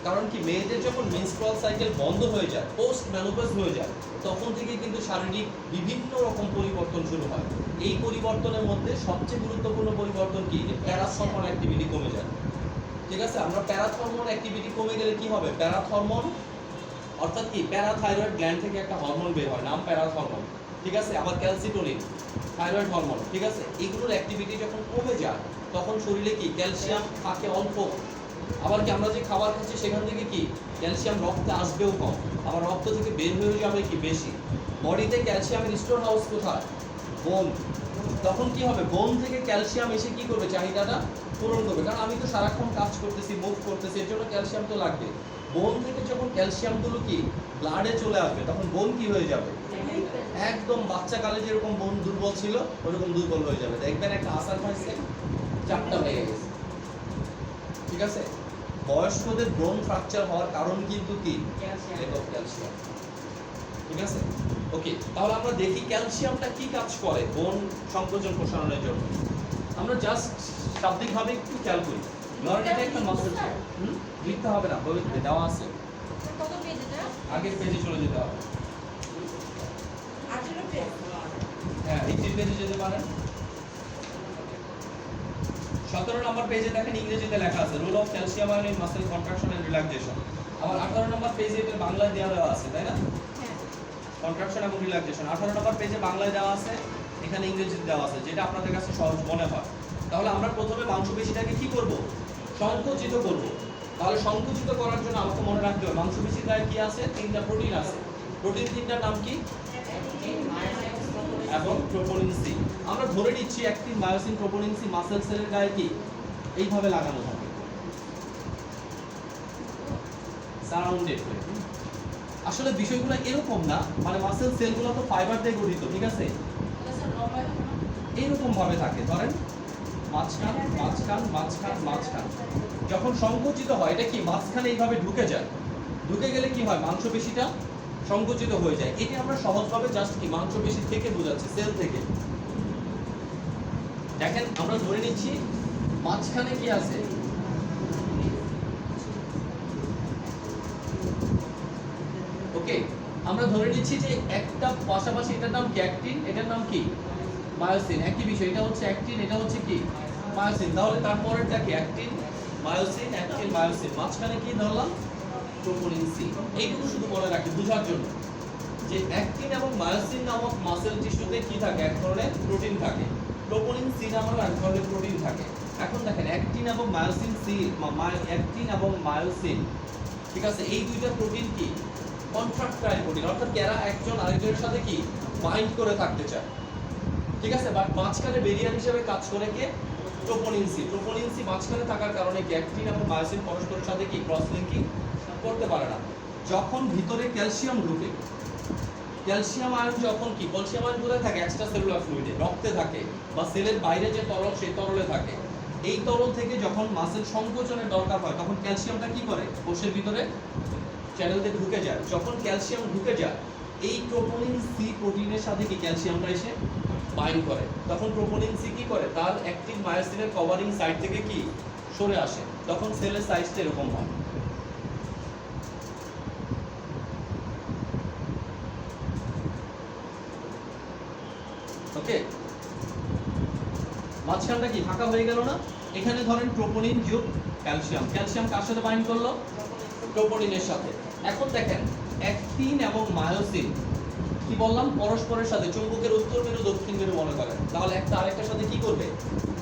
কারণ কি মেয়েদের যখন মেনস্ট্রুয়াল সাইকেল বন্ধ হয়ে যায়, পোস্ট মেনোপজ হয়ে যায়, তখন থেকে কিন্তু শারীরিক বিভিন্ন রকম পরিবর্তন শুরু হয়। এই পরিবর্তনের মধ্যে সবচেয়ে গুরুত্বপূর্ণ পরিবর্তন কি, প্যারাথর্মোন অ্যাক্টিভিটি কমে যায়, ঠিক আছে। আমরা প্যারাথর্মোন অ্যাক্টিভিটি কমে গেলে কি হবে, প্যারাথর্মোন অর্থাৎ কি প্যারাথাইরয়েড গ্ল্যান্ড থেকে একটা হরমোন বের হয়, নাম প্যারাথর্মোন, ঠিক আছে। আবার ক্যালসিটোনিন, থাইরয়েড হরমোন, ঠিক আছে। এইগুলোর অ্যাক্টিভিটি যখন কমে যায়, তখন শরীরে কি ক্যালসিয়াম থাকে অল্প, আবার কি আমরা যে খাবার খাচ্ছি সেখান থেকে কি ক্যালসিয়াম রক্তে আসবেও কম, আবার রক্ত থেকে বের হয়ে যাবে কি বেশি। বডিতে ক্যালসিয়ামের স্টোর হাউস কোথায়, বোন। তখন কি হবে, বোন থেকে ক্যালসিয়াম এসে কি করবে, চাহিদাটা পূরণ করবে। কারণ আমি তো সারাক্ষণ কাজ করতেছি, মুভ করতেছি, এর জন্য ক্যালসিয়াম তো লাগবে। বোন থেকে যখন ক্যালসিয়ামগুলো কি ব্লাডে চলে আসবে, তখন বোন কি হয়ে যাবে, একদম বাচ্চাকালে যেরকম বোন দুর্বল ছিল ওরকম দুর্বল হয়ে যাবে। দেখবেন একটা আসার খাইছে, 4টা ভেঙে গেছে, ঠিক আছে। বয়স্কদের বোন ফ্র্যাকচার হওয়ার কারণ কিন্তু কি, ক্যালসিয়াম, ঠিক আছে। ওকে, তাহলে আমরা দেখি ক্যালসিয়ামটা কি কাজ করে বোন সংকোচন প্রসারণের জন্য। আমরা জাস্ট শাব্দিকভাবে একটু খেয়াল করি। ধরেন এটা একটা মাসল, লিখতে হবে না, বইতে দেওয়া আছে, কত পেজ এটা? আগের পেজে চলে যেতে হবে। 18 পেজ। হ্যাঁ, 18 পেজে যেতে পারেন। 17 নম্বর পেজে দেখেন ইংরেজিতে লেখা আছে role of calcium ion in muscle contraction and relaxation. আবার 18 নম্বর পেজে এটা বাংলায় দেওয়া আছে, তাই না, হ্যাঁ কন্ট্রাকশন এবং রিল্যাক্সেশন। 18 নম্বর পেজে বাংলায় দেওয়া আছে, এখানে ইংরেজিতে দেওয়া আছে, যেটা আপনাদের কাছে সহজ মনে হয়। তাহলে আমরা প্রথমে মাংসপেশিটাকে কি করব, সংকুচিত করব। তাহলে সংকুচিত করার জন্য আমাকে মনে রাখতে হবে মাংসপেশির গায়ে কি আছে, 3টা প্রোটিন আছে। প্রোটিন 3টার নাম কি, এবং প্রোপোনিন সি। আমরা ধরে নিচ্ছি অ্যাক্টিন, মায়োসিন, প্রোপোনিন সি মাসেল সেলের গায়ে কি এইভাবে লাগানো থাকে, সারাউন্ডেড হয়ে। আসলে বিষয়গুলো এরকম না, মানে মাসেল সেলগুলো তো ফাইবার দিয়ে গঠিত, ঠিক আছে, এইরকম ভাবে থাকে। ধরেন মাঝখান মাঝখান মাঝখান মাঝখান, যখন সংকুচিত হয় এটা কি মাঝখানে এইভাবে ঢুকে যায়, ঢুকে গেলে কি হয়, মাংসপেশিটা সংকুচিত হয়ে যায়। এটি আমরা সহজভাবে জাস্ট কি মাংসপেশি থেকে বোঝাচ্ছি, সেল থেকে। দেখেন আমরা ধরে নিচ্ছি মাঝখানে কি আছে, ওকে। আমরা ধরে নিচ্ছি যে একটা পাশাপাশি, এটার নাম কি অ্যাক্টিন, এটার নাম কি মায়োসিন, একই বিষয়। এটা হচ্ছে অ্যাক্টিন, এটা হচ্ছে কি মায়োসিন। তাহলে তারপরেরটা কি? অ্যাক্টিন মায়োসিন, অ্যাক্টিন মায়োসিন, মাঝখানে কি ধরলাম? Troponin C. এইটুকু শুধু মনে রাখি বোঝার জন্য যে অ্যাক্টিন এবং মায়োসিন নামক মাসেল টিস্যুতে কি থাকে? এক ধরনের প্রোটিন থাকে। ট্রোপোনিন সি নামক এক ধরনের প্রোটিন থাকে। এখন দেখেন অ্যাক্টিন এবং মায়োসিন সি, অ্যাক্টিন এবং মায়োসিন, ঠিক আছে, এই দুইটা প্রোটিন কি? কন্ট্রাক্টাইল প্রোটিন, অর্থাৎ এরা একজন আরেকজনের সাথে কি বাইন্ড করে থাকতে চায়, ঠিক আছে। বাট মাঝখানে ব্যারিয়ার হিসেবে কাজ করে কে? Troponin C. ট্রোপোনিন সি মাঝখানে থাকার কারণে কি অ্যাক্টিন এবং মায়োসিন পরস্পরের সাথে কি ক্রস লিঙ্কিং করতে পারে না। যখন ভিতরে ক্যালসিয়াম ঢুকে, ক্যালসিয়াম আয়ন যখন কি, ক্যালসিয়াম আয়ন কোথায় থাকে? এক্সট্রা সেলুলার ফ্লুইডে, রক্তে থাকে, বা সেলের বাইরে যে তরল সেই তরলে থাকে। এই তরল থেকে যখন মাসেল সংকোচনের দরকার হয় তখন ক্যালসিয়ামটা কি করে? কোষের ভিতরে চ্যানেল দিয়ে ঢুকে যায়। যখন ক্যালসিয়াম ঢুকে যায় এই ট্রোপোনিন সি প্রোটিনের সাথে কি ক্যালসিয়ামটা এসে বাইন্ড করে, তখন ট্রোপোনিন সি কি করে? তার অ্যাক্টিভ মায়োসিনের কভারিং সাইড থেকে কি সরে আসে, তখন সেলের সাইজটা এরকম হয়। ওকে, মাঝখানটা কি ফাঁকা হয়ে গেল না? এখানে ধরেন ট্রোপোনিন যোগ ক্যালসিয়াম, ক্যালসিয়াম কার সাথে বাইন্ড করলো? ট্রোপোনিনের সাথে। এখন দেখেন অ্যাক্টিন এবং মায়োসিন কি বললাম? পরস্পরের সাথে চুম্বকের উত্তর মেরু দক্ষিণ মেরু মনে করেন। তাহলে একটা আরেকটার সাথে কি করবে?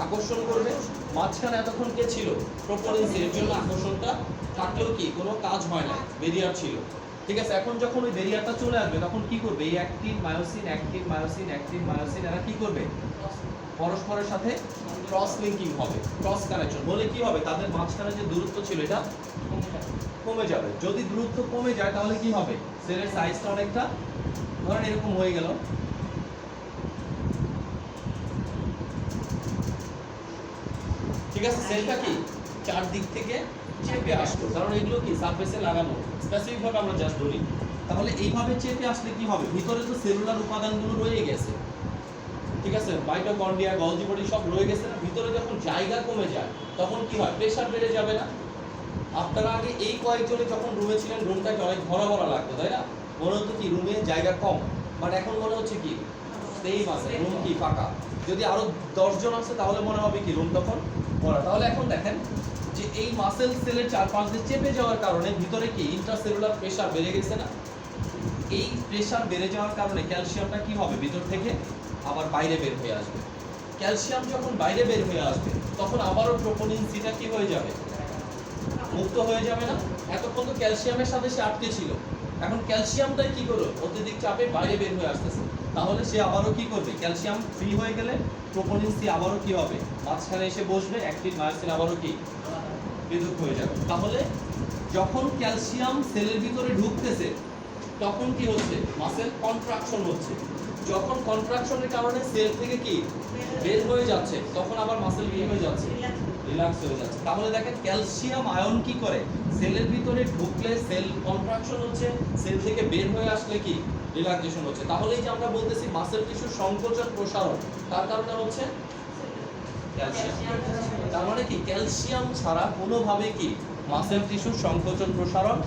আকর্ষণ করবে। মাঝখানে এতক্ষণ কে ছিল? Troponin C. এর জন্য আকর্ষণটা থাকলেও কি কোনো কাজ হয় না, ব্যারিয়ার ছিল, ঠিক আছে। এখন যখন ওই ব্যারিয়ারটা চলে আসবে তখন কি করবে? এই actin myosin, actin myosin, actin myosin এরা কি করবে? পরস্পরের সাথে ক্রস লিঙ্কিং হবে, ক্রস কানেকশন বলে কি হবে? তাদের মাঝখানে যে দূরত্ব ছিল এটা কমে যাবে। যদি দূরত্ব কমে যায় তাহলে কি হবে? সেলের সাইজটা অনেকটা ধরেন এরকম হয়ে গেল, ঠিক আছে। সেলটা কি চারদিক থেকে চেপে আসলো, কারণ এগুলো কি সারফেসে লাগানো, স্পেসিফিক ভাবে আমরা জাস্ট ধরি। তাহলে এইভাবে চেপে আসলে কি হবে? ভিতরে তো সেলুলার উপাদানগুলো রয়ে গেছে, ঠিক আছে, মাইটোকন্ড্রিয়া, গলজি বডি সব রয়ে গেছে না। ভিতরে যখন জায়গা কমে যায় তখন কি হয়? প্রেসার বেড়ে যাবে না? আপনারা আগে এই কয়েকজনে যখন রুমে ছিলেন রুমটাকে অনেক ভরা ভরা লাগতো, তাই না? মনে হতো কি রুমে জায়গা কম, বাট এখন মনে হচ্ছে কি সেম আছে, রুম কি ফাঁকা। যদি আরো 10 জন আসে তাহলে মনে হবে কি রুম তখন ভরা। তাহলে এখন দেখেন যে এই মাসেল সেলের চারপাশ দিয়ে চেপে যাওয়ার কারণে ভিতরে কি ইন্ট্রাসেলুলার প্রেসার বেড়ে গেছে না? এই প্রেসার বেড়ে যাওয়ার কারণে ক্যালসিয়ামটা কি হবে? ভিতর থেকে আবার বাইরে বের হয়ে আসবে। ক্যালসিয়াম যখন বাইরে বের হয়ে আসবে তখন আবারও ট্রোপোনিন সিটা কি হয়ে যাবে? মুক্ত হয়ে যাবে না? এতক্ষণ তো ক্যালসিয়ামের সাথে সে আটকে ছিল, এখন ক্যালসিয়ামটাই কি করলো? অত্যধিক চাপে বাইরে বের হয়ে আসতেছে। তাহলে সে আবারও কি করবে? ক্যালসিয়াম ফ্রি হয়ে গেলে ট্রোপোনিন সি আবারও কি হবে? মাঝখানে এসে বসবে, অ্যাক্টিভ মায়োসিন আবারও কি বিদ্যুৎ হয়ে যাবে। তাহলে যখন ক্যালসিয়াম সেলের ভিতরে ঢুকতেছে তখন কি হচ্ছে? মাসেল কন্ট্রাকশন হচ্ছে। যখন কন্ট্রাকশনের কারণে সেল থেকে কি বের হয়ে যাচ্ছে তখন আবার মাসেল কি হয়ে যাচ্ছে? রিল্যাক্স হয়ে যাচ্ছে। তাহলে দেখেন ক্যালসিয়াম আয়ন কি করে? সেলের ভিতরে ঢুকলে সেল কন্ট্রাকশন হচ্ছে, সেল থেকে বের হয়ে আসলে কি রিল্যাক্সেশন হচ্ছে। তাহলে এই যে আমরা বলতেছি মাসেল টিস্যুর সংকোচন প্রসারণ, তার কারণে হচ্ছে ক্যালসিয়াম। তার মানে কি ক্যালসিয়াম ছাড়া কোনোভাবে কি মাসেল টিস্যুর সংকোচন প্রসারণ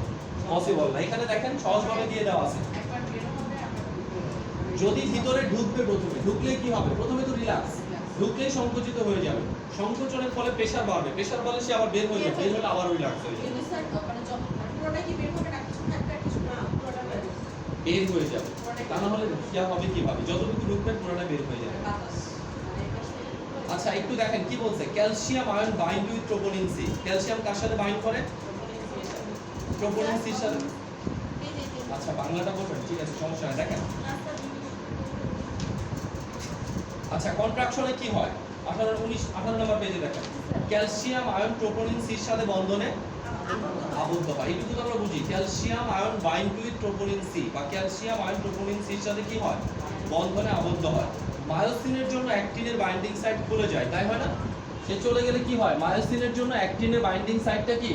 পসিবল না। এখানে দেখেন সহজভাবে দিয়ে দেওয়া আছে। একবার বের হবে আবার যদি ভিতরে ঢুকবে, প্রথমে ঢুকলে কি হবে? প্রথমে তো রিল্যাক্স, ঢুকলেই সংকুচিত হয়ে যাবে, সংকোচনের ফলে প্রেসার বাড়বে, প্রেসার বাড়লে সে আবার বের হয়ে যাবে, বের হলে আবার রিল্যাক্স হয়ে যাবে, কিন্তু স্যার মানে পুরোটা কি বের হবে না কিছু থাকবে আর কিছু না পুরোটা বের হবে? বের হয়ে যাবে। তা না হলে কি হবে? কিভাবে? যতটুকু ঢুকবে পুরোটা বের হয়ে যাবে। বাতাস মানে এটা আচ্ছা একটু দেখেন কি বলছে, calcium ion bind with troponin C. Calcium কার সাথে বাইন্ড করে? ট্রোপোনিন সির সাথে। আচ্ছা বাংলাটা বলবেন, ঠিক আছে, সমস্যা নেই। দেখেন আচ্ছা কন্ট্রাকশনে কি হয়? 18 নম্বর পেজে দেখেন, ক্যালসিয়াম আয়ন ট্রোপোনিন সির সাথে বন্ধনে আবদ্ধ হয়। এইটুকু তো আমরা বুঝি, calcium ion bind with troponin C, বা ক্যালসিয়াম আয়ন ট্রোপোনিন সির সাথে কি হয়? বন্ধনে আবদ্ধ হয়। মায়োসিনের জন্য অ্যাক্টিনের বাইন্ডিং সাইট খুলে যায়, তাই হয় না? সে চলে গেলে কি হয়? মায়োসিনের জন্য অ্যাক্টিনের বাইন্ডিং সাইটটা কি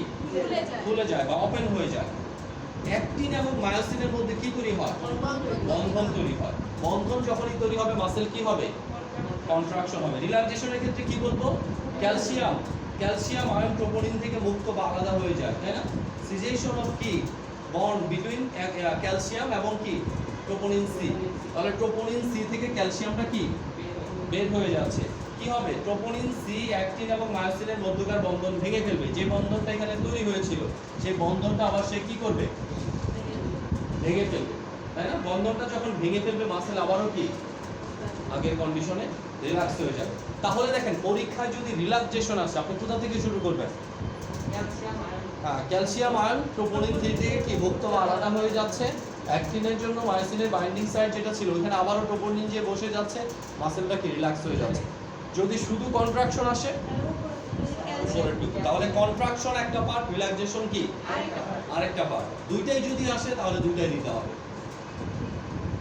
খুলে যায় বা ওপেন হয়ে যায়। অ্যাক্টিন এবং মায়োসিনের মধ্যে কি তৈরি হয়? বন্ধন তৈরি হয়। বন্ধন যখনই তৈরি হবে মাসেল কি হবে? কন্ট্রাকশন হবে। রিল্যাক্সেশনের ক্ষেত্রে কি বলবো? ক্যালসিয়াম, ক্যালসিয়াম আয়ন ট্রোপোনিন থেকে মুক্ত বা আলাদা হয়ে যায়, তাই না? সিজেশন অফ কি বন্ড বিটুইন ক্যালসিয়াম এবং কি ট্রোপোনিন সি। তাহলে ট্রোপোনিন সি থেকে ক্যালসিয়ামটা কি বের হয়ে যাচ্ছে। কি হবে? ট্রোপোনিন সি অ্যাক্টিন এবং মায়োসিনের মধ্যকার বন্ধন ভেঙে ফেলবে। যে বন্ধনটা এখানে তৈরি হয়েছিল সেই বন্ধনটা আবার সে কি করবে? ভেঙে ফেলবে, তাই না? বন্ধনটা যখন ভেঙে ফেলবে মাসেল আবারও কি আগের কন্ডিশনে রিল্যাক্স হয়ে যাবে। তাহলে দেখেন পরীক্ষায় যদি রিল্যাক্সেশন আসে আপনি কোথা থেকে শুরু করবেন? হ্যাঁ, ক্যালসিয়াম আয়ন ট্রোপোনিন 3 থেকে কি মুক্ত বা আলাদা হয়ে যাচ্ছে। অ্যাক্টিনের জন্য মায়োসিনের বাইন্ডিং সাইট যেটা ছিল ওখানে আবারও ট্রোপোনিন যে বসে যাচ্ছে, মাসেলটা কি রিল্যাক্স হয়ে যাচ্ছে। যদি শুধু কন্ট্রাকশন আসে উপরের দিকে, তাহলে কন্ট্রাকশন একটা পার্ট, রিল্যাক্সেশন কি আরেকটা পার্ট। দুইটাই যদি আসে তাহলে দুইটাই দিতে হবে,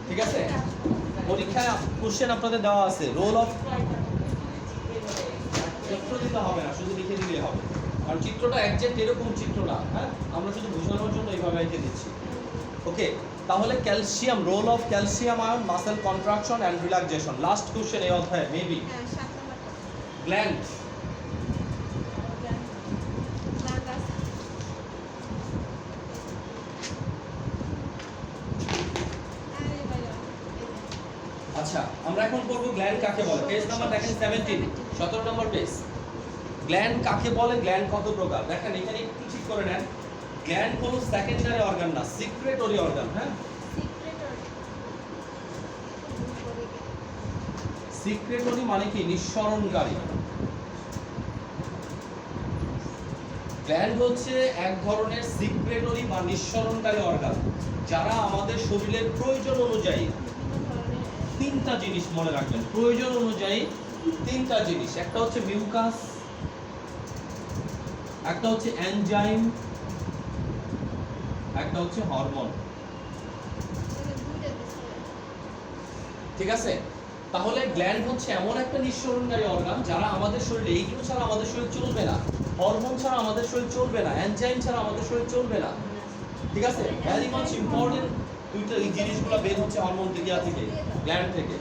ঠিক আছে? পরীক্ষায় কোশ্চেন আপনাদের দেওয়া আছে রোল অফ, চিত্র দিতে হবে না, শুধু লিখে দিলেই হবে, কারণ চিত্রটা একজ্যাক্ট এরকম চিত্র না, হ্যাঁ আমরা শুধু বোঝানোর জন্য এইভাবে এঁকে দিচ্ছি। ওকে, তাহলে calcium, role of calcium ion muscle contraction and relaxation. Last question এই অধ্যায়ে মেবি হ্যাঁ 7 নম্বর গ্ল্যান্ড। আচ্ছা, আমরা এখন পড়ব গ্ল্যান্ড কাকে বলে। পেজ নাম্বার দেখেন 17, 17 নম্বর পেজ। গ্ল্যান্ড কাকে বলে, গ্ল্যান্ড কত প্রকার দেখেন এখানে একটু ঠিক করে নেন। গ্ল্যান্ড কোনো সেকেন্ডারি অর্গান না, সিক্রেটরি অর্গান। হ্যাঁ, সিক্রেটরি মানে কি? নিঃসরণকারী। গ্ল্যান্ড হচ্ছে এক ধরনের সিক্রেটরি বা নিঃসরণকারী অর্গান, যারা আমাদের শরীরের প্রয়োজন অনুযায়ী তিনটা জিনিস মনে রাখবেন, প্রয়োজন অনুযায়ী তিনটা জিনিস। একটা হচ্ছে মিউকাস, একটা হচ্ছে এনজাইম, একটা হচ্ছে হরমোন। ঠিক আছে? তাহলে গ্ল্যান্ড হচ্ছে এমন একটা নিঃসরণকারী অর্গান যারা আমাদের শরীরে, এইগুলো ছাড়া আমাদের শরীর চলবে না, হরমোন ছাড়া আমাদের শরীর চলবে না, এনজাইম ছাড়া আমাদের শরীর চলবে না। ঠিক আছে? Very much important. দুইটা এই জিনিসগুলো বের হচ্ছে হরমোন থেকে, গ্ল্যান্ড থেকে।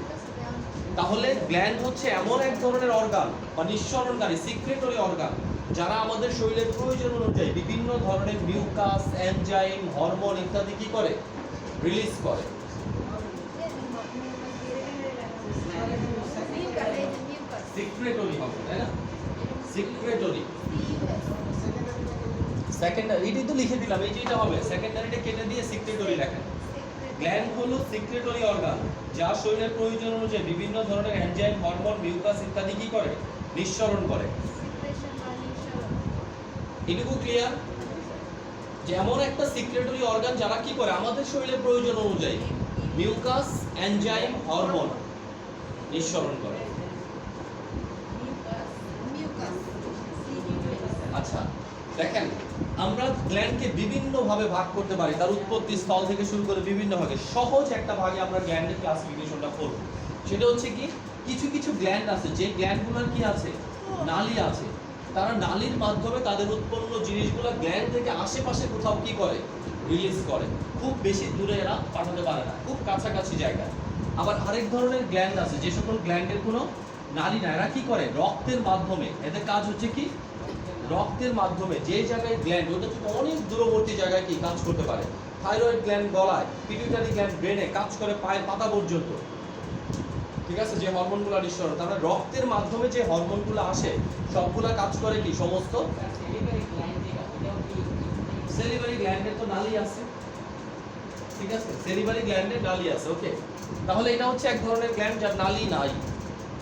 তাহলে গ্ল্যান্ড হচ্ছে এমন এক ধরনের অর্গান বা নিঃসরণকারী সিক্রেটরি অর্গান যারা আমাদের শরীরের প্রয়োজন অনুযায়ী বিভিন্ন ধরনের মিউকাস, এনজাইম, হরমোন ইত্যাদি কি করে? রিলিজ করে। সিক্রেটরি হবে, তাই না? সিক্রেটরি। সেকেন্ডারি এটাই তো লিখে দিলাম, এই যেটা হবে সেকেন্ডারিটা কেটে দিয়ে সিক্রেটরি লেখেন। গ্ল্যান্ড হলো সিক্রেটরি অর্গান যা শরীরের প্রয়োজন অনুযায়ী বিভিন্ন ধরনের এনজাইম, হরমোন, মিউকাস ইত্যাদি কি করে? নিঃসরণ করে। এটুকু ক্লিয়ার? যেমন একটা সিক্রেটরি অর্গান যারা কি করে? আমাদের শরীরের প্রয়োজন অনুযায়ী মিউকাস, এনজাইম, হরমোন নিঃসরণ করে। আচ্ছা দেখেন, আমরা গ্ল্যান্ডকে বিভিন্ন ভাবে ভাগ করতে পারি, তার উৎপত্তি স্থল থেকে শুরু করে বিভিন্ন ভাগে। সহজ একটা ভাগে আমরা গ্ল্যান্ডের ক্লাসিফিকেশনটা করব। সেটা হচ্ছে কি, কিছু কিছু গ্ল্যান্ড আছে যে গ্ল্যান্ডগুলোর কি আছে? নালী আছে। তারা নালীর মাধ্যমে তাদের উৎপন্ন জিনিসগুলো গ্ল্যান্ড থেকে আশেপাশে কোথাও কি করে? রিলিজ করে। খুব বেশি দূরে এরা পাঠাতে পারে না, খুব কাছাকাছি জায়গায়। আবার আরেক ধরনের গ্ল্যান্ড আছে যে সকল গ্ল্যান্ডের কোনো নালী না, এরা কি করে? রক্তের মাধ্যমে, এদের কাজ হচ্ছে কি? রক্তের মাধ্যমে যে জায়গায় গ্ল্যান্ড, ওটা থেকে অনেক দূরবর্তী জায়গায় কি কাজ করতে পারে। থাইরয়েড গ্ল্যান্ড গলায়, পিটুইটারি গ্ল্যান্ড ব্রেনে, কাজ করে পায়ের পাতা পর্যন্ত। ঠিক আছে? যে হরমোনগুলো নিঃসরণ, তারপরে রক্তের মাধ্যমে যে হরমোনগুলো আসে সবগুলা কাজ করে কি? সমস্ত সেলিভারি গ্ল্যান্ডের তো নালী আছে। ঠিক আছে? সেলিভারি গ্ল্যান্ডের নালী আছে। ওকে, তাহলে এটা হচ্ছে এক ধরনের গ্ল্যান্ড যার নালী নাই।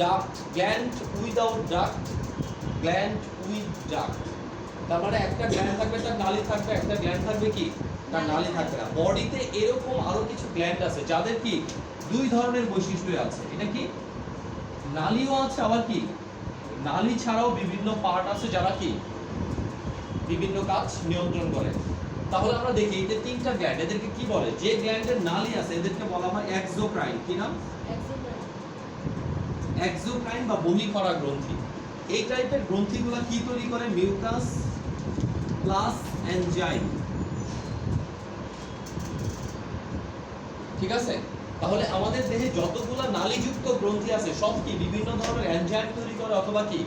Duct, gland without duct, gland with duct. তার মানে একটা গ্ল্যান্ড থাকবে তার নালী থাকবে, একটা গ্ল্যান্ড থাকবে কি? তার নালী থাকবে না। বডিতে এরকম আরো কিছু গ্ল্যান্ড আছে যাদের কি দুই ধরনের বৈশিষ্ট্য আছে। এটা কি? নালীও আছে, আবার কি নালী ছাড়াও বিভিন্ন পার্ট আছে যারা কি বিভিন্ন কাজ নিয়ন্ত্রণ করে। তাহলে আমরা দেখি এই যে তিনটা গ্ল্যান্ড, এদেরকে কি বলে? যে গ্ল্যান্ডের নালী আছে এদেরকে বলা হয় এক্সোক্রাইন। কি নাম? এক্সোক্রাইন বা বহিঃকরা গ্রন্থি। এই টাইপের গ্রন্থিগুলো কি তৈরি করে? Mucus plus enzyme. ঠিক আছে? তাহলে আমাদের দেহে যতগুলো নালীযুক্ত গ্রন্থি আছে সব কি বিভিন্ন ধরনের এনজাইম তৈরি করে অথবা কি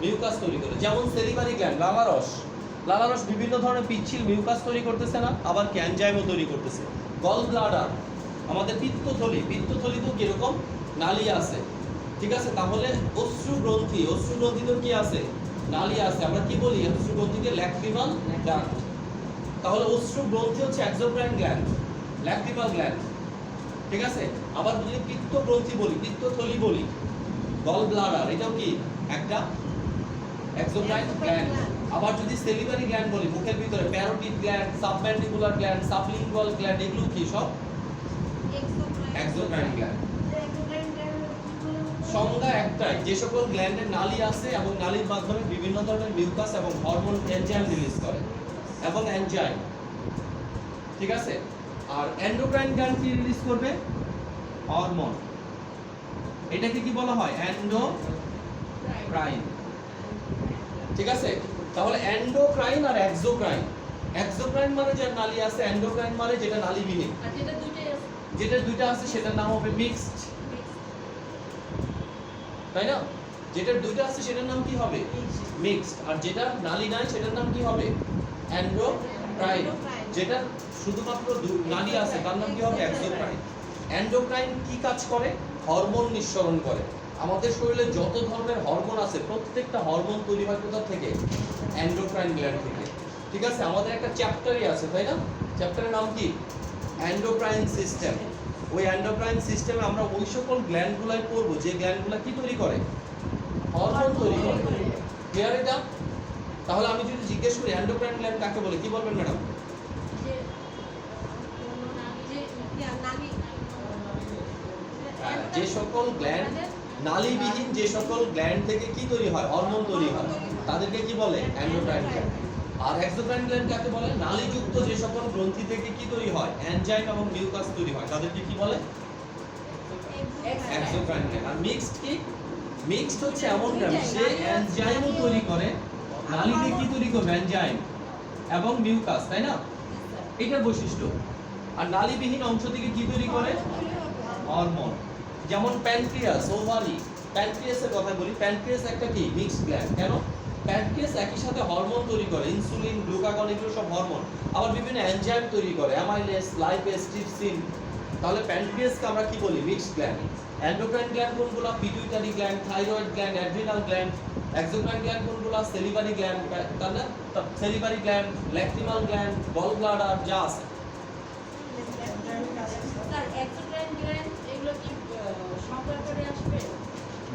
মিউকাস তৈরি করে। যেমন সেলিভারি গ্ল্যান্ড, লালারস, লালারস বিভিন্ন ধরনের পিচ্ছিল মিউকাস তৈরি করতেছে না, আবার কি এনজাইমও তৈরি করতেছে। গল ব্লাডার, আমাদের পিত্তথলি, পিত্তথলিতেও কিরকম নালী আছে। ঠিক আছে, তাহলে অশ্রু গ্রন্থি তো কি আছে? নালী আছে। আমরা কি বলি অশ্রু গ্রন্থিকে? Lacrimal duct. তাহলে অশ্রু গ্রন্থি হচ্ছে এক্সোক্রাইন গ্ল্যান্ড, ল্যাক্রিমাল গ্ল্যান্ড। ঠিক আছে, আবার যদি পিত্ত গ্রন্থি বলি, পিত্তথলি বলি, গল ব্লাডার, এটাও কি একটা এক্সোক্রাইন গ্ল্যান্ড। আবার যদি সেলিভারি গ্ল্যান্ড বলি, মুখের ভিতরে parotid gland, submandibular gland, sublingual gland, এগুলো কি সব এক্সোক্রাইন গ্ল্যান্ড। সংজ্ঞা একটাই, যে সকল গ্ল্যান্ডের নালী আছে এবং নালীর মাধ্যমে বিভিন্ন ধরনের মিউকাস এবং হরমোন এনজাইম রিলিজ করে এবং এনজাইম। ঠিক আছে, আর এন্ডোক্রাইন গ্ল্যান্ড কি রিলিজ করবে? হরমোন। এটাকে কি বলা হয়? এন্ডোক্রাইন। ঠিক আছে, তাহলে এন্ডোক্রাইন আর এক্সোক্রাইন। এক্সোক্রাইন মানে যার নালী আছে, এন্ডোক্রাইন মানে যেটা নালীবিহীন। আর যেটা দুইটাই আছে, যেটা দুইটা আছে সেটার নাম হবে মিক্সড, তাই না? যেটার দুইটা আছে সেটার নাম কি হবে? মিক্সড। আর যেটা নালী নাই সেটার নাম কি হবে? এন্ডোক্রাইন। যেটা শুধুমাত্র নালী আছে তার নাম কি হবে? এক্সোক্রাইন। এন্ডোক্রাইন কি কাজ করে? হরমোন নিঃসরণ করে। আমাদের শরীরে যত ধরনের হরমোন আছে প্রত্যেকটা হরমোন তৈরি হয় কোথা থেকে? এন্ডোক্রাইন গ্ল্যান্ড থেকে। ঠিক আছে, আমাদের একটা চ্যাপ্টারই আছে, তাই না? চ্যাপ্টারের নাম কি? Endocrine system. ওই এন্ডোক্রাইন সিস্টেমে আমরা ওই সকল গ্ল্যান্ডগুলাই পড়বো যে গ্ল্যান্ডগুলো কি তৈরি করে? হরমোন তৈরি করে। ক্লিয়ার এটা? তাহলে আমি যদি জিজ্ঞেস করি এন্ডোক্রাইন গ্ল্যান্ড কাকে বলে, কি বলবেন ম্যাডাম? যে সকল গ্ল্যান্ড নালীবিহীন, যে সকল গ্ল্যান্ড থেকে কি তৈরি হয়? হরমোন তৈরি হয়, তাদেরকে কি বলে? Endocrine gland. আর এক্সোক্রাইন গ্ল্যান্ড কাকে বলে? নালীযুক্ত যে সকল গ্রন্থি থেকে কি তৈরি হয়? এনজাইম এবং মিউকাস তৈরি হয়, তাদেরকে কি বলে? Exocrine gland. আর মিক্সড কি? মিক্সড হচ্ছে এমন গ্ল্যান্ড সে এনজাইমও তৈরি করে, নালীতে কি তৈরি করবে? এনজাইম এবং মিউকাস, তাই না? এটার বৈশিষ্ট্য। আর নালীবিহীন অংশ থেকে কি তৈরি করে? হরমোন। যেমন প্যানক্রিয়াস, ওভারি। প্যানক্রিয়াসের কথা বলি, প্যানক্রিয়াস একটা কি? Mixed gland. কেন? প্যানক্রিয়াস একই সাথে হরমোন তৈরি করে, ইনসুলিন, গ্লুকাগন, এগুলো সব হরমোন। আবার বিভিন্ন এনজাইম তৈরি করে, অ্যামাইলেজ, লাইপেজ, ট্রিপসিন। তাহলে প্যানক্রিয়াসকে আমরা কি বলি? Mixed gland. এন্ডোক্রাইন গ্ল্যান্ড কোনগুলো? Pituitary gland, thyroid gland, adrenal gland. Exocrine gland কোনগুলো? সেলিভারি গ্ল্যান্ড, তাই না? Salivary gland, lacrimal gland, gall bladder, যা আছে। স্যার এক্সোক্রাইন গ্ল্যান্ড এগুলো কি সংখ্যা করে আসবে?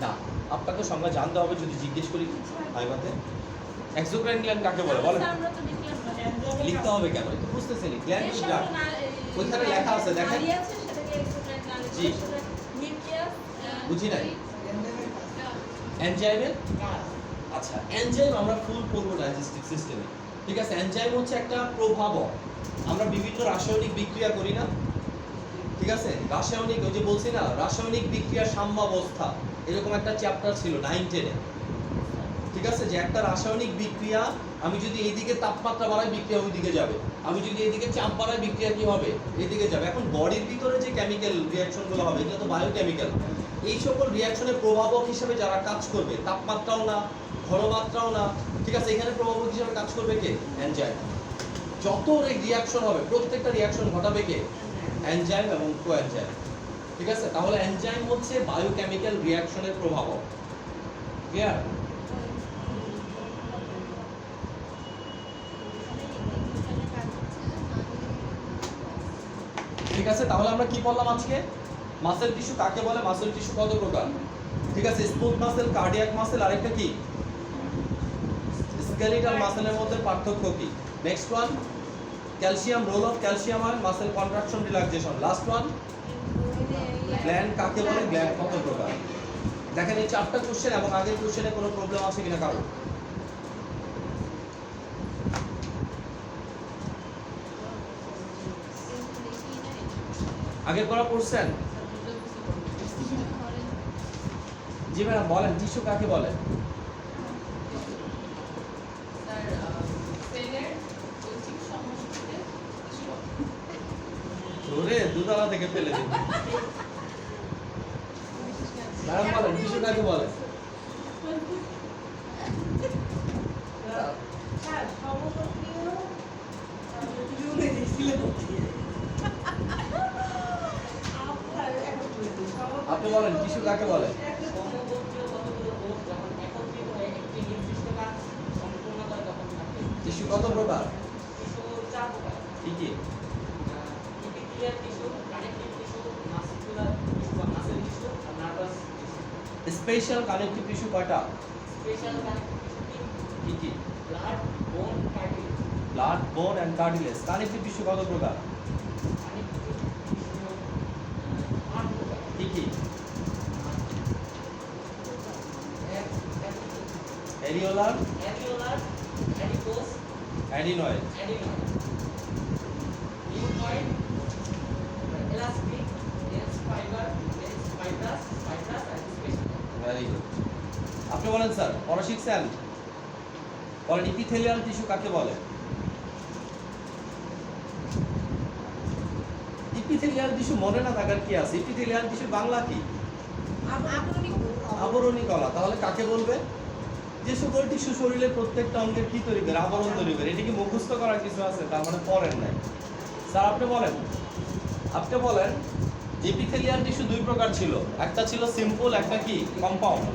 না, আপনাকে সংজ্ঞা জানতে হবে যদি জিজ্ঞেস করি ভাইবাতে। এক্সোক্রাইন গ্ল্যান্ড কাকে বলে বলেন? স্যার আমরা তো লিখলাম না। লিখতে হবে কেন? এটা বুঝতেছেন? গ্ল্যান্ড কি গ্ল্যান্ড? ওইখানে লেখা আছে দেখেন। নালী আছে সেটাকে এক্সোক্রাইন গ্ল্যান্ড জি। বলে। নিউক্লিয়াস বুঝি নাই। এনজাইমের? আচ্ছা, এনজাইম আমরা ফুল পড়বো ডাইজেস্টিভ সিস্টেমে। ঠিক আছে, এনজাইম হচ্ছে একটা প্রভাবক। আমরা বিভিন্ন রাসায়নিক বিক্রিয়া করি না? ঠিক আছে, রাসায়নিক, ওই যে বলছি না রাসায়নিক বিক্রিয়ার সাম্যাবস্থা, এরকম একটা চ্যাপ্টার ছিল 9-10 এ। ঠিক আছে, যে একটা রাসায়নিক বিক্রিয়া, আমি যদি এইদিকে তাপমাত্রা বাড়াই বিক্রিয়া ওইদিকে যাবে, আমি যদি এইদিকে চাপ বাড়াই বিক্রিয়া কি হবে? এইদিকে যাবে। এখন বডির ভিতরে যে কেমিক্যাল রিঅ্যাকশনগুলো হবে এটা তো বায়োকেমিক্যাল। এই সকল রিঅ্যাকশনের প্রভাবক হিসেবে যারা কাজ করবে, তাপমাত্রাও না, ঘনমাত্রাও না, ঠিক আছে, এখানে প্রভাবক হিসেবে কাজ করবে কে? এনজাইম। যত রিঅ্যাকশন হবে প্রত্যেকটা রিঅ্যাকশন ঘটাবে কে? এনজাইম এবং কোএনজাইম। ঠিক আছে, তাহলে এনজাইম হচ্ছে বায়োকেমিক্যাল রিঅ্যাকশনের প্রভাবক। ক্লিয়ার? ঠিক আছে, তাহলে আমরা কি বললাম আজকে? মাসেল টিস্যু কাকে বলে? মাসেল টিস্যু কত প্রকার? ঠিক আছে, স্মুথ মাসেল, কার্ডিয়াক মাসেল, আরেকটা কি? স্কেলিটাল মাসেলের মধ্যে পার্থক্য কি? Next one, calcium, role of calcium ion, muscle contraction, relaxation. Last one, gland কাকে বলে? গ্ল্যান্ড কত প্রকার? দেখেন এই 4টা কোশ্চেন এবং আগের কোশ্চেনে কোনো প্রবলেম আছে কিনা কারো? আগের করা পড়ছেন? জি ম্যাডাম বলেন, টিস্যু কাকে বলে? ধরে দুতলা থেকে ফেলে দিন। ম্যাডাম বলেন, টিস্যু কাকে বলে? আপনি বলেন, টিস্যু কাকে বলে? কত প্রকার? টিস্যু 4 প্রকার। কি কি? Epithelial tissue, connective tissue, muscular tissue বা মাসেল টিস্যু আর nervous tissue. Special connective tissue কয়টা? স্পেশাল কানেকটিভ টিস্যু কি কি? Blood, bone, cartilage. Blood, bone and cartilage. Connective tissue কত প্রকার? কানেকটিভ টিস্যু 8 প্রকার। কি কি? Areolar, areolar, adipose, adenoid, adenoid, mucoid, elastic, dense fibre, dense fibrous, fibrous আর special. Very good. আপনি বলেন স্যার, পড়া শিখছেন? বলেন ইপিথেলিয়াল টিস্যু কাকে বলে? ইপিথেলিয়াল টিস্যু মনে না থাকার কি আছে? ইপিথেলিয়াল টিস্যু বাংলা কি? আবরণী কলা। তাহলে কাকে বলবে? যে সকল টিস্যু শরীরের প্রত্যেকটা অঙ্গের কি তৈরি করে? আবরণ তৈরি করে। এটা কি মুখস্থ করার কিছু আছে? তার মানে পড়েন নাই। স্যার আপনি বলেন, আপনি বলেন এপিথেলিয়াল টিস্যু দুই প্রকার ছিল, একটা ছিল সিম্পল, একটা কি কম্পাউন্ড।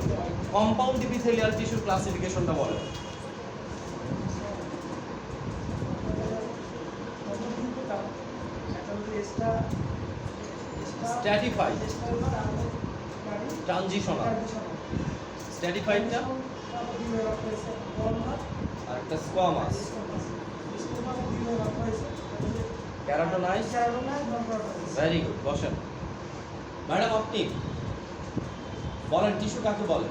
কম্পাউন্ড এপিথেলিয়াল টিস্যুর ক্লাসিফিকেশনটা বলেন। Stratified, transitional. স্ট্র্যাটিফাইডটা আর একটা স্কোয়ামাস, ক্যারাটোনাইজ। Very good. বসেন ম্যাডাম, আপনি বলেন টিস্যু কাকে বলে?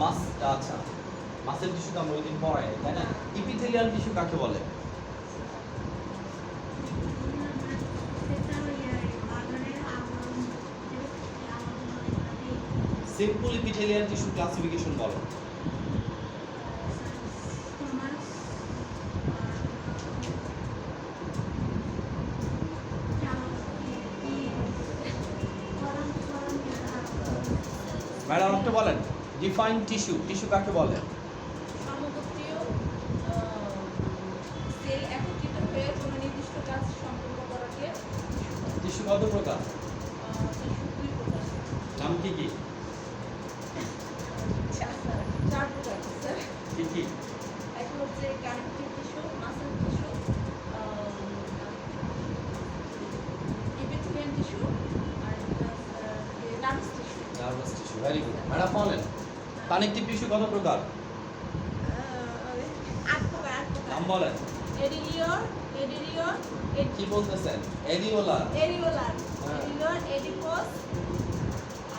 মাস, আচ্ছা মাসেল টিস্যু তো আমরা ওইদিন পড়াই, তাই না? ইপিথেলিয়াল টিস্যু কাকে বলে? সিম্পল ইপিথেলিয়াল টিস্যু ক্লাসিফিকেশন বলো। ম্যাডাম আপনি বলেন ডিফাইন টিস্যু, টিস্যু কাকে বলে? সমগোত্রীয় সেল একত্রিত হয়ে কোনো নির্দিষ্ট কাজ সম্পন্ন করাকে টিস্যু কত প্রকার? টিস্যু 2 প্রকার। নাম কি কি? 4 প্রকার স্যার। কি কি? একটা হচ্ছে connective tissue, muscle tissue, epithelial tissue আর nervous tissue. Nervous tissue. Very good. Madam বলেন কানেকটিভ টিস্যু কত প্রকার? 8 প্রকার। নাম বলেন। এডিলিওর, কি বলতেছেন? এরিওলার, এরিওলার, হ্যাঁ। এডিপোস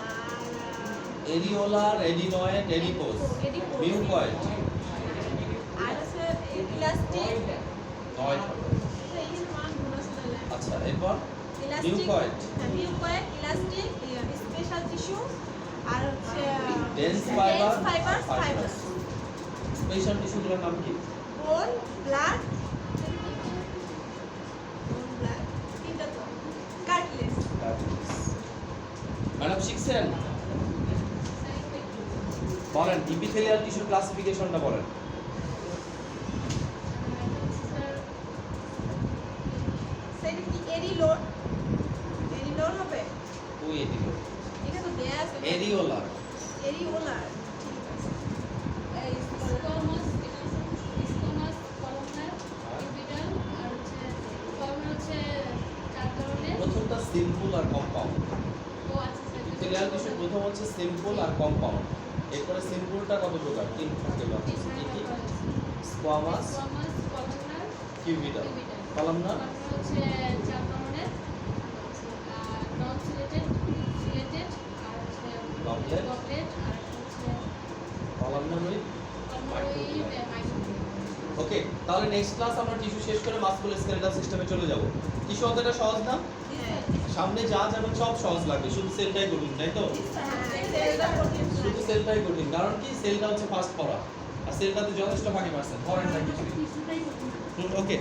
আর এরিওলার, এডিনয়েড, এডিপোস, মিউকয়েড। আর আছে ইলাস্টিক। 9। আচ্ছা এরপর mucoid, mucoid, elastic, special tissue আর হচ্ছে ডেন্স ফাইবার, ফাইবারস, স্পেশাল টিস্যুগুলোর নাম কি? বোন, ব্লাড, তিনটা তো কার্টিলেজ। ম্যাডাম শিখছেন? বলেন ইপিথেলিয়াল টিস্যুর ক্লাসিফিকেশনটা বলেন। সেটা কি এরিলোর? এরিলোর হবে? ওই এরিওলার, এটা তো দেয়া আছে। এরিওলার। এরিওলার, ঠিক আছে। এই স্কোয়ামাস, এটা হচ্ছে স্কোয়ামাস, কলামনার, ইপিডাল আর হচ্ছে কলামনার হচ্ছে 4 ধরনের। প্রথমটা সিম্পল আর কম্পাউন্ড। ও আচ্ছা স্যার। ইপিথেলিয়াল টিস্যু প্রথম হচ্ছে সিম্পল আর কম্পাউন্ড। এরপরে সিম্পলটা কত প্রকার? 3 প্রকার। কি কি? স্কোয়ামাস, স্কোয়ামাস, কলামনার, কিউবিটাল, ইপিডাল। কলামনার, কলামনার হচ্ছে 4 ধরনের। আর নন সিলেটেড, সিলেটেড আর হচ্ছে গবলেট, গবলেট আর হচ্ছে কলামনার উইথ কলামনার মাইক্রোবিয়াল। ওকে। তাহলে নেক্সট ক্লাস আমরা টিস্যু শেষ করে মাসকুলোস্কেলেটাল সিস্টেমে চলে যাব। টিস্যু অতটা সহজ না, হ্যাঁ। সামনে যা যাবে সব সহজ লাগবে, শুধু সেলটাই কঠিন, তাই তো? সেলটা প্রোটিন। শুধু সেলটাই কঠিন, কারণ কি সেলটা হচ্ছে ফার্স্ট পড়া, আর সেলটাতে যথেষ্ট ফাঁকি মারছেন, পড়েন না কিছুই। ওকে।